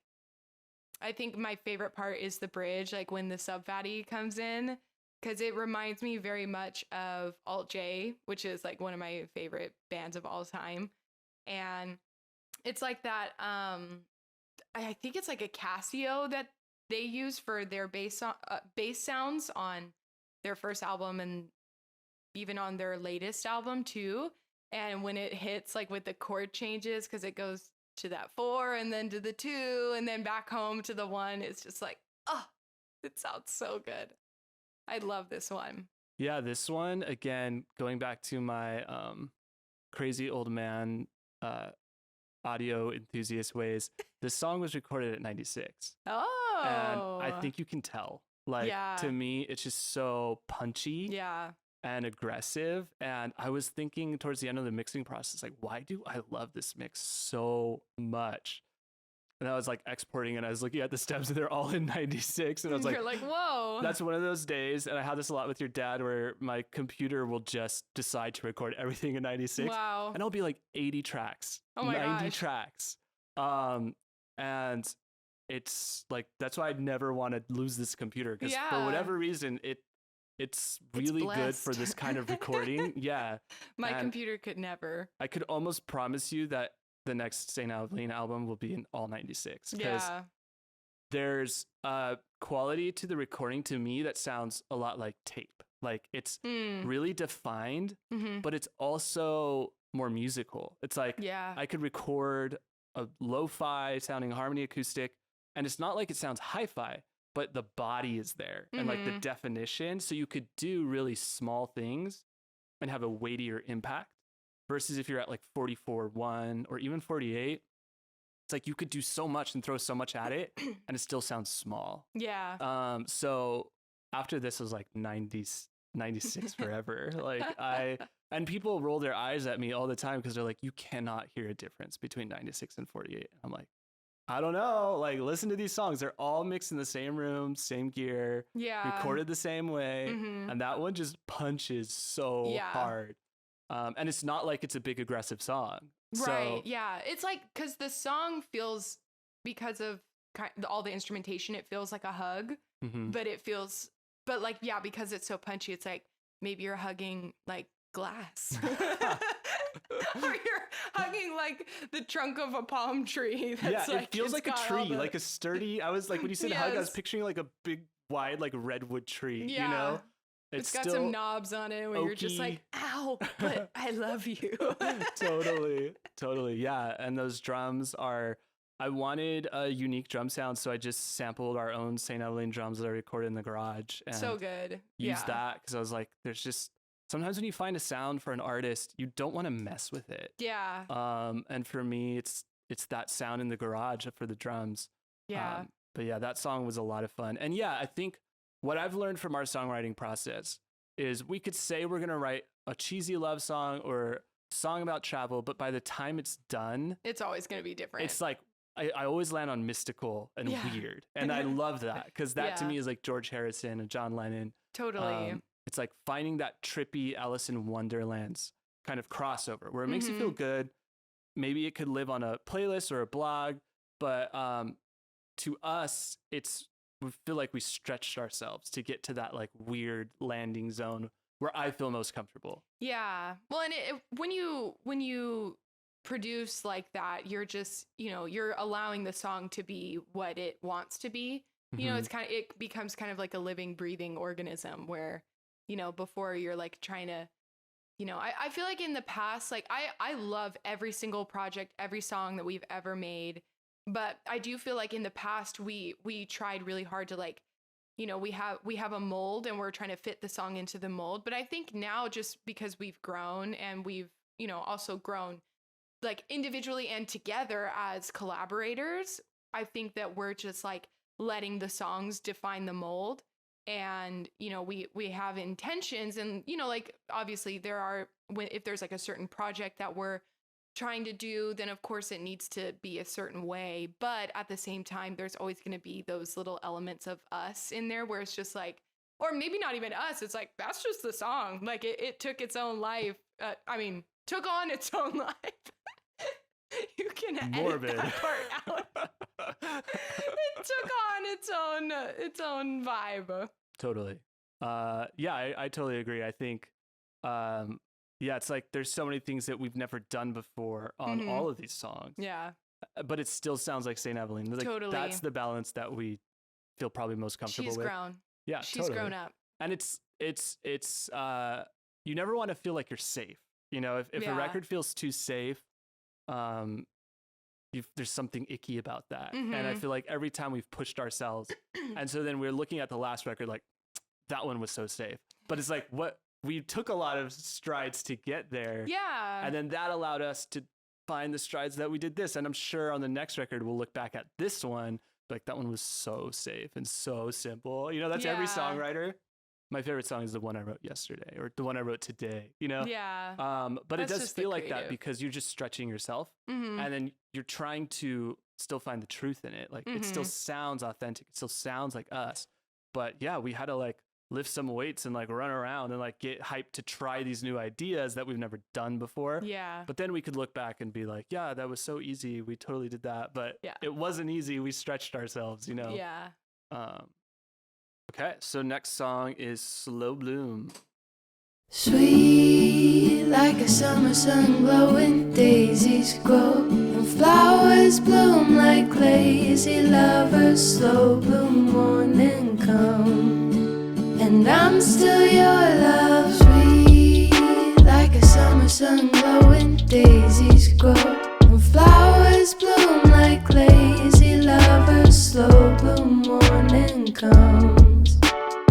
I think my favorite part is the bridge, like when the sub fatty comes in, because it reminds me very much of Alt J, which is like one of my favorite bands of all time. And it's like that, I think it's like a Casio that they use for their bass sounds on their first album and even on their latest album too. And when it hits like with the chord changes, because it goes to that 4 and then to the 2 and then back home to the 1, it's just like, oh, it sounds so good. I love this one. Yeah, this one, again, going back to my crazy old man audio enthusiast ways, this song was recorded at 96. Oh. And I think you can tell. Like, to me, it's just so punchy. Yeah. And aggressive. And I was thinking towards the end of the mixing process, like, why do I love this mix so much? And I was like exporting and I was looking at the stems and they're all in 96. And I was like, you're like, whoa. That's one of those days. And I had this a lot with your dad where my computer will just decide to record everything in 96. Wow. And I'll be like 80 tracks, oh my 90 gosh. tracks. And it's like, that's why I'd never want to lose this computer. Because for whatever reason, it's really good for this kind of recording. Yeah. My computer could never. I could almost promise you that the next St. Evaleen album will be in all 96. Because there's a quality to the recording to me that sounds a lot like tape. Like it's really defined, but it's also more musical. It's like I could record a lo-fi sounding harmony acoustic, and it's not like it sounds hi-fi, but the body is there and like the definition. So you could do really small things and have a weightier impact versus if you're at like 44.1 or even 48, it's like you could do so much and throw so much at it and it still sounds small. Yeah. So after this was like 90s, 96 forever. Like and people roll their eyes at me all the time because they're like, you cannot hear a difference between 96 and 48. I'm like, I don't know. Like, listen to these songs. They're all mixed in the same room, same gear, recorded the same way. And that one just punches so hard. And it's not like it's a big aggressive song. Right. Yeah. It's like, because the song feels, because of all the instrumentation, it feels like a hug, but it feels, but like, yeah, because it's so punchy, it's like maybe you're hugging like glass. Or you're hugging like the trunk of a palm tree. That's it feels like a tree, like a sturdy. I was like, when you said hug, I was picturing like a big, wide, like redwood tree. You know, it's got some knobs on it where you're just like, ow, but I love you. Totally, yeah. And those drums are. I wanted a unique drum sound, so I just sampled our own St. Evaleen drums that I recorded in the garage. And so good. Used that because I was like, there's just. Sometimes when you find a sound for an artist, you don't want to mess with it. Yeah. And for me, it's that sound in the garage for the drums. Yeah. But yeah, that song was a lot of fun. And yeah, I think what I've learned from our songwriting process is we could say we're going to write a cheesy love song or a song about travel, but by the time it's done, it's always going to be different. It's like, I always land on mystical and weird. And I love that because that to me is like George Harrison and John Lennon. Totally. It's like finding that trippy Alice in Wonderland's kind of crossover where it makes you feel good. Maybe it could live on a playlist or a blog, but to us, we feel like we stretched ourselves to get to that like weird landing zone where I feel most comfortable. Yeah. Well, and when you produce like that, you're just, you're allowing the song to be what it wants to be. You know, it becomes kind of like a living, breathing organism where, before you're like trying to, I feel like in the past, like I love every single project, every song that we've ever made. But I do feel like in the past, we tried really hard to like, we have a mold and we're trying to fit the song into the mold. But I think now, just because we've grown and we've, also grown like individually and together as collaborators, I think that we're just like letting the songs define the mold. And, we have intentions and, like, obviously there are, if there's like a certain project that we're trying to do, then of course it needs to be a certain way. But at the same time, there's always going to be those little elements of us in there where it's just like, or maybe not even us. It's like, that's just the song. Like it took its own life. Took on its own life. You can edit that part out. It took on its own vibe. Totally. I totally agree. I think, it's like there's so many things that we've never done before on all of these songs. Yeah. But it still sounds like St. Evaleen. Like, totally. That's the balance that we feel probably most comfortable with. She's grown. Yeah, she's grown up. And it's you never want to feel like you're safe. If a record feels too safe, there's something icky about that. And I feel like every time we've pushed ourselves, and so then we're looking at the last record like, that one was so safe. But it's like, we took a lot of strides to get there. Yeah. And then that allowed us to find the strides that we did this. And I'm sure on the next record, we'll look back at this one, like that one was so safe and so simple. That's every songwriter. My favorite song is the one I wrote yesterday or the one I wrote today, Yeah. But it does feel like that because you're just stretching yourself and then you're trying to still find the truth in it. Like it still sounds authentic. It still sounds like us. But yeah, we had to like lift some weights and like run around and like get hyped to try these new ideas that we've never done before. Yeah. But then we could look back and be like, yeah, that was so easy. We totally did that. But it wasn't easy. We stretched ourselves, Yeah. Okay, so next song is Slow Bloom. Sweet like a summer sun glowing, daisies grow and flowers bloom like lazy lovers. Slow bloom morning come, and I'm still your love. Sweet like a summer sun glowing, daisies grow and flowers bloom like lazy lovers. Slow bloom morning comes,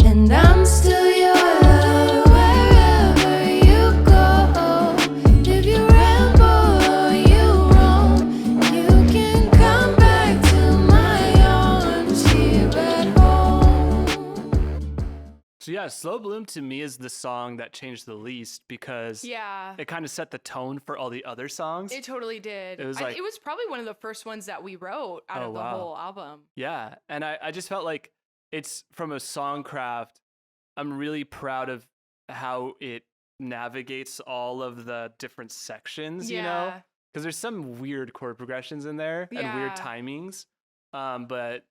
and I'm still your love. Wherever you go, if you ramble or you roam, you can come back to my arms here at home. So Yeah, Slow Bloom to me is the song that changed the least because it kind of set the tone for all the other songs. It totally did. It was it was probably one of the first ones that we wrote out of the whole album. Yeah, and I just felt like it's from a songcraft. I'm really proud of how it navigates all of the different sections, you know? Because there's some weird chord progressions in there and weird timings. But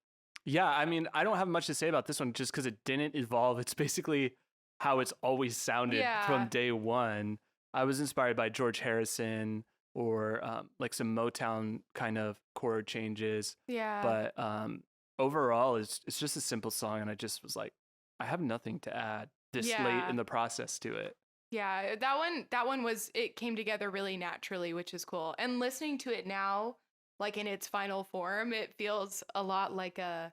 yeah, I mean, I don't have much to say about this one just because it didn't evolve. It's basically how it's always sounded from day one. I was inspired by George Harrison or like some Motown kind of chord changes. Yeah. But overall, it's just a simple song. And I just was like, I have nothing to add this late in the process to it. Yeah, that one was, it came together really naturally, which is cool. And listening to it now, like in its final form, it feels a lot like a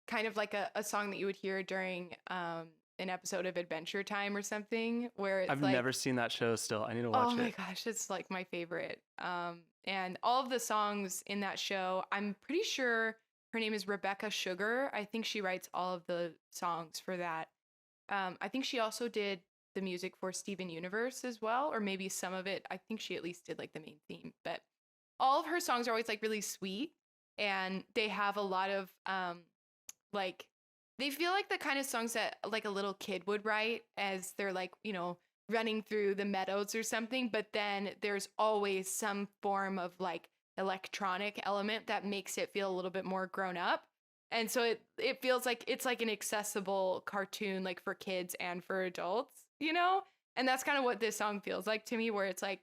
kind of like a song that you would hear during an episode of Adventure Time or something, where it's I've never seen that show still. I need to watch it. Oh my gosh, it's like my favorite. And all of the songs in that show, I'm pretty sure her name is Rebecca Sugar. I think she writes all of the songs for that. I think she also did the music for Steven Universe as well, or maybe some of it. I think she at least did like the main theme, but all of her songs are always like really sweet, and they have a lot of like, they feel like the kind of songs that like a little kid would write as they're like, you know, running through the meadows or something, but then there's always some form of like electronic element that makes it feel a little bit more grown up. And so it feels like it's like an accessible cartoon, like for kids and for adults, you know? And that's kind of what this song feels like to me, where it's like,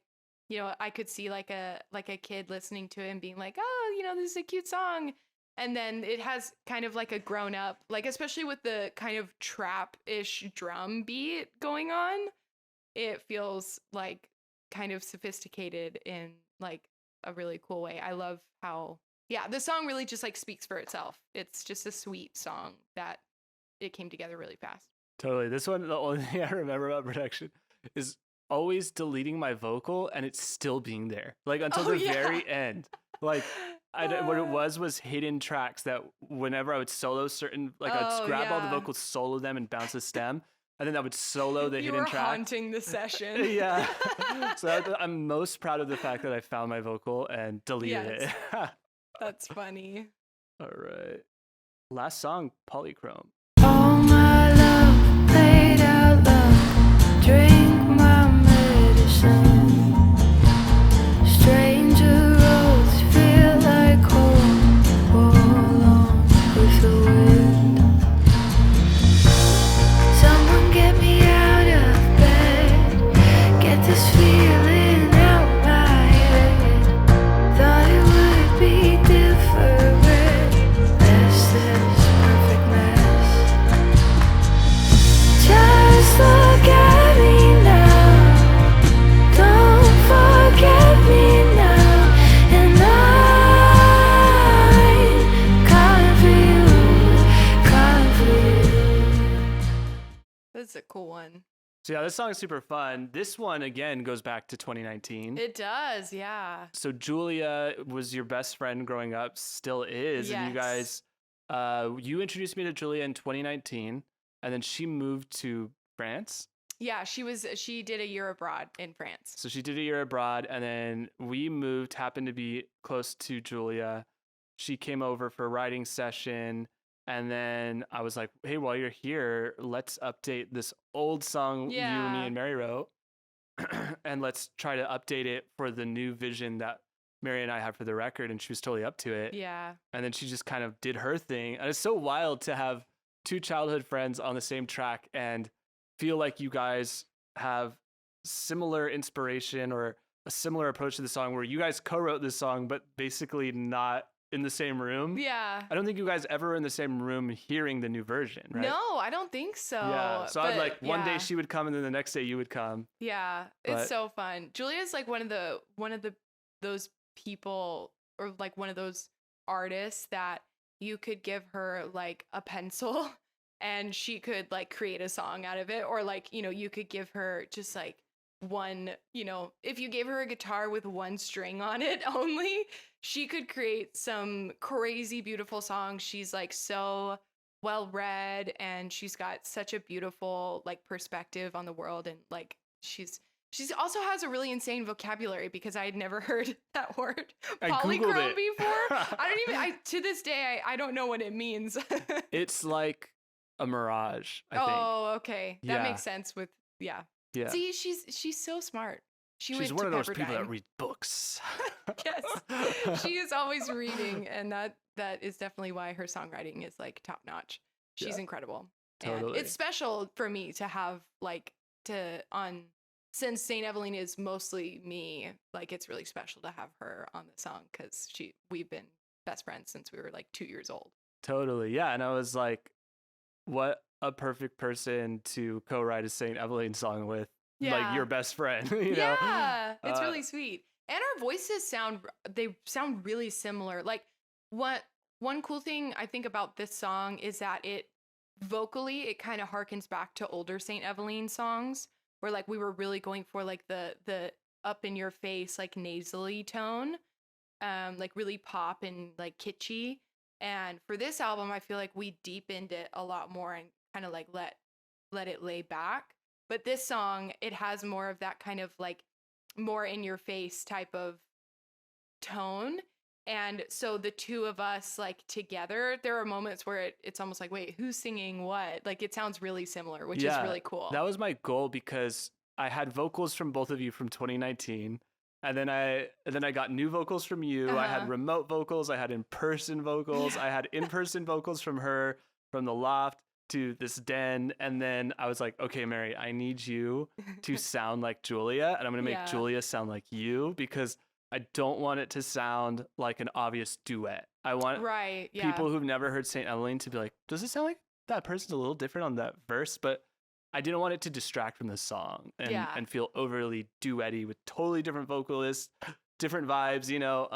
you know, I could see like a kid listening to it and being like, oh, you know, this is a cute song. And then it has kind of like a grown up, like, especially with the kind of trap-ish drum beat going on, it feels like kind of sophisticated in like a really cool way. I love how, yeah, the song really just like speaks for itself. It's just a sweet song that it came together really fast. Totally. This one, the only thing I remember about production is always deleting my vocal and it's still being there, like until the very end. Like what it was hidden tracks that whenever I would solo certain, like I'd grab all the vocals, solo them, and bounce the stem, and then I would solo the hidden track. You were haunting the session. Yeah. So I'm most proud of the fact that I found my vocal and deleted it. That's funny. All right. Last song, Polychrome. All my love played out loud. Drink my medicine. Stranger roads feel like home. Roll on with the wind. Someone get me out of bed. Get this feeling out my head. Thought it would be different. This perfect mess. Just look at me now. Don't forget me now. And I'm calling for you. That's a cool one. So yeah, this song is super fun. This one, again, goes back to 2019. It does, yeah. So Julia was your best friend growing up, still is. Yes. And you guys, you introduced me to Julia in 2019, and then she moved to France. Yeah, she did a year abroad in France. So she did a year abroad, and then we moved, happened to be close to Julia. She came over for a writing session, and then I was like, hey, while you're here, let's update this old song you, me, and Mary wrote, and let's try to update it for the new vision that Mary and I had for the record, and she was totally up to it. Yeah. And then she just kind of did her thing. And it's so wild to have two childhood friends on the same track and feel like you guys have similar inspiration or a similar approach to the song, where you guys co-wrote this song, but basically not in the same room. Yeah. I don't think you guys ever were in the same room hearing the new version, right? No, I don't think so. Yeah. So I'd like one day she would come and then the next day you would come. Yeah. It's so fun. Julia's like one of those people, or like one of those artists that you could give her like a pencil and she could like create a song out of it. Or like, you know, you could give her just like one, you know, if you gave her a guitar with one string on it only, she could create some crazy beautiful songs. She's like so well read, and she's got such a beautiful like perspective on the world, and like she's also has a really insane vocabulary, because I had never heard that word polychrome before. To this day I don't know what it means. It's like a mirage, I think. Oh, okay. That makes sense with yeah. See, she's so smart. She's one of those people that read books. Yes. She is always reading, and that is definitely why her songwriting is like top notch. She's incredible. Totally. And it's special for me to have since Saint Evaleen is mostly me, like it's really special to have her on the song, because we've been best friends since we were like 2 years old. Totally. Yeah. And I was like, what a perfect person to co-write a Saint Evaleen song with. Yeah. Like your best friend. You know? It's really sweet. And our voices sound really similar. Like one cool thing I think about this song is that it kind of harkens back to older Saint Evaleen songs, where like we were really going for like the up in your face, like nasally tone, like really pop and like kitschy. And for this album, I feel like we deepened it a lot more and kind of like let it lay back. But this song, it has more of that kind of like more in your face type of tone. And so the two of us like together, there are moments where it's almost like, wait, who's singing what? Like it sounds really similar, which is really cool. That was my goal, because I had vocals from both of you from 2019. And then I got new vocals from you. I had remote vocals. I had in-person vocals. I had in-person vocals from her, from the loft to this den. And then I was like, okay, Mary, I need you to sound like Julia, and I'm going to make Julia sound like you, because I don't want it to sound like an obvious duet. I want people who've never heard Saint Evaleen to be like, does it sound like that person's a little different on that verse? But I didn't want it to distract from the song and feel overly duetty with totally different vocalists, different vibes, you know?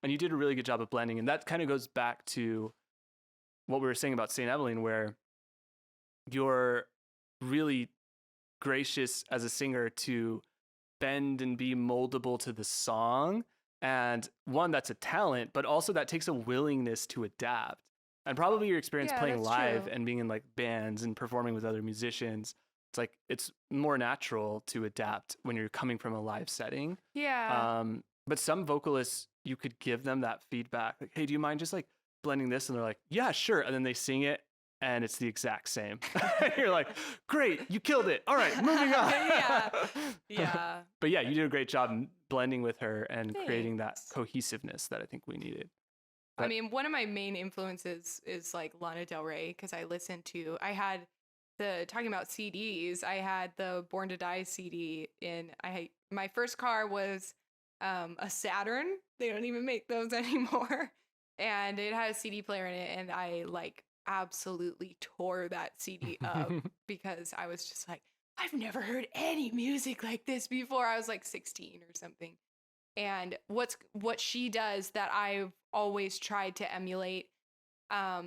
And you did a really good job of blending. And that kind of goes back to what we were saying about Saint Evaleen, where you're really gracious as a singer to bend and be moldable to the song. And one, that's a talent, but also that takes a willingness to adapt. And probably your experience playing live and being in like bands and performing with other musicians, it's like it's more natural to adapt when you're coming from a live setting. Yeah. But some vocalists, you could give them that feedback, like, hey, do you mind just like blending this? And they're like, yeah, sure. And then they sing it and it's the exact same. You're like, great, you killed it. All right, moving on. Yeah. But yeah, you did a great job blending with her and creating that cohesiveness that I think we needed. But, I mean, one of my main influences is like Lana Del Rey, because talking about CDs, I had the Born to Die CD my first car was a Saturn. They don't even make those anymore. And it had a CD player in it, and I like absolutely tore that CD up because I was just like, I've never heard any music like this before. I was like 16 or something. And what she does that I've always tried to emulate,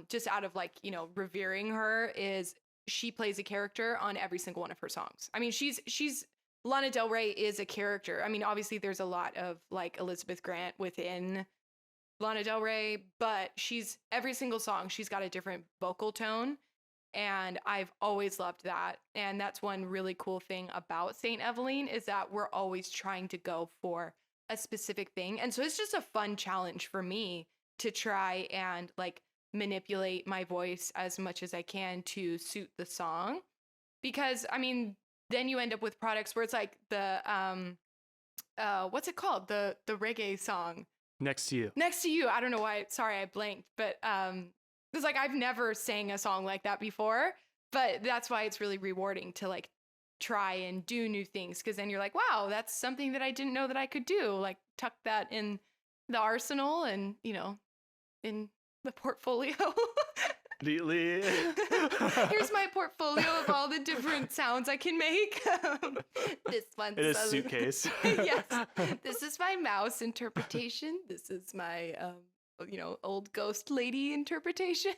just out of like, you know, revering her, is she plays a character on every single one of her songs. I mean, she's Lana Del Rey is a character. I mean, obviously there's a lot of like Elizabeth Grant within Lana Del Rey, but every single song, she's got a different vocal tone. And I've always loved that. And that's one really cool thing about Saint Evaleen, is that we're always trying to go for a specific thing. And so it's just a fun challenge for me to try and like manipulate my voice as much as I can to suit the song. Because I mean, then you end up with products where it's like the what's it called? The reggae song. Next to You. Next to You. I don't know why. Sorry, I blanked. But it's like I've never sang a song like that before. But that's why it's really rewarding to like try and do new things, because then you're like, wow, that's something that I didn't know that I could do. Like tuck that in the arsenal and, you know, in the portfolio. Neatly. Here's my portfolio of all the different sounds I can make. This one's in a suitcase. Yes. This is my mouse interpretation. This is my, old ghost lady interpretation.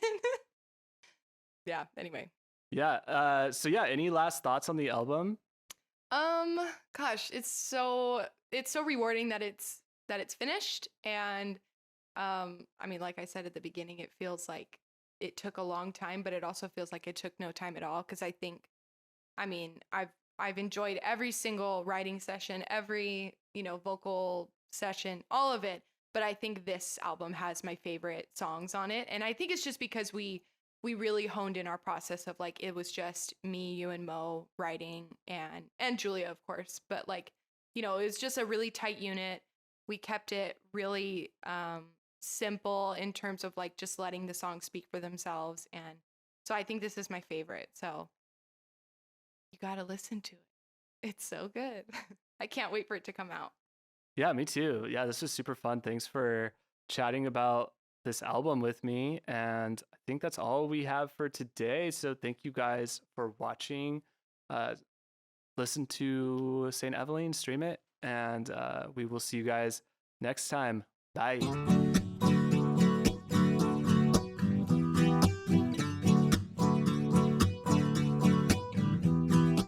Yeah. Anyway. Yeah. So yeah. Any last thoughts on the album? Gosh, it's so rewarding that it's finished, and I mean, like I said at the beginning, it feels like it took a long time, but it also feels like it took no time at all. Cause I've enjoyed every single writing session, every, vocal session, all of it. But I think this album has my favorite songs on it. And I think it's just because we really honed in our process of like, it was just me, you and Mo writing and Julia, of course. But like, it was just a really tight unit. We kept it really simple in terms of like just letting the songs speak for themselves. And so I think this is my favorite. So you got to listen to it. It's so good. I can't wait for it to come out. Yeah, me too. Yeah, this was super fun. Thanks for chatting about this album with me. And I think that's all we have for today. So thank you guys for watching. Listen to St. Evaleen, stream it, and we will see you guys next time. Bye.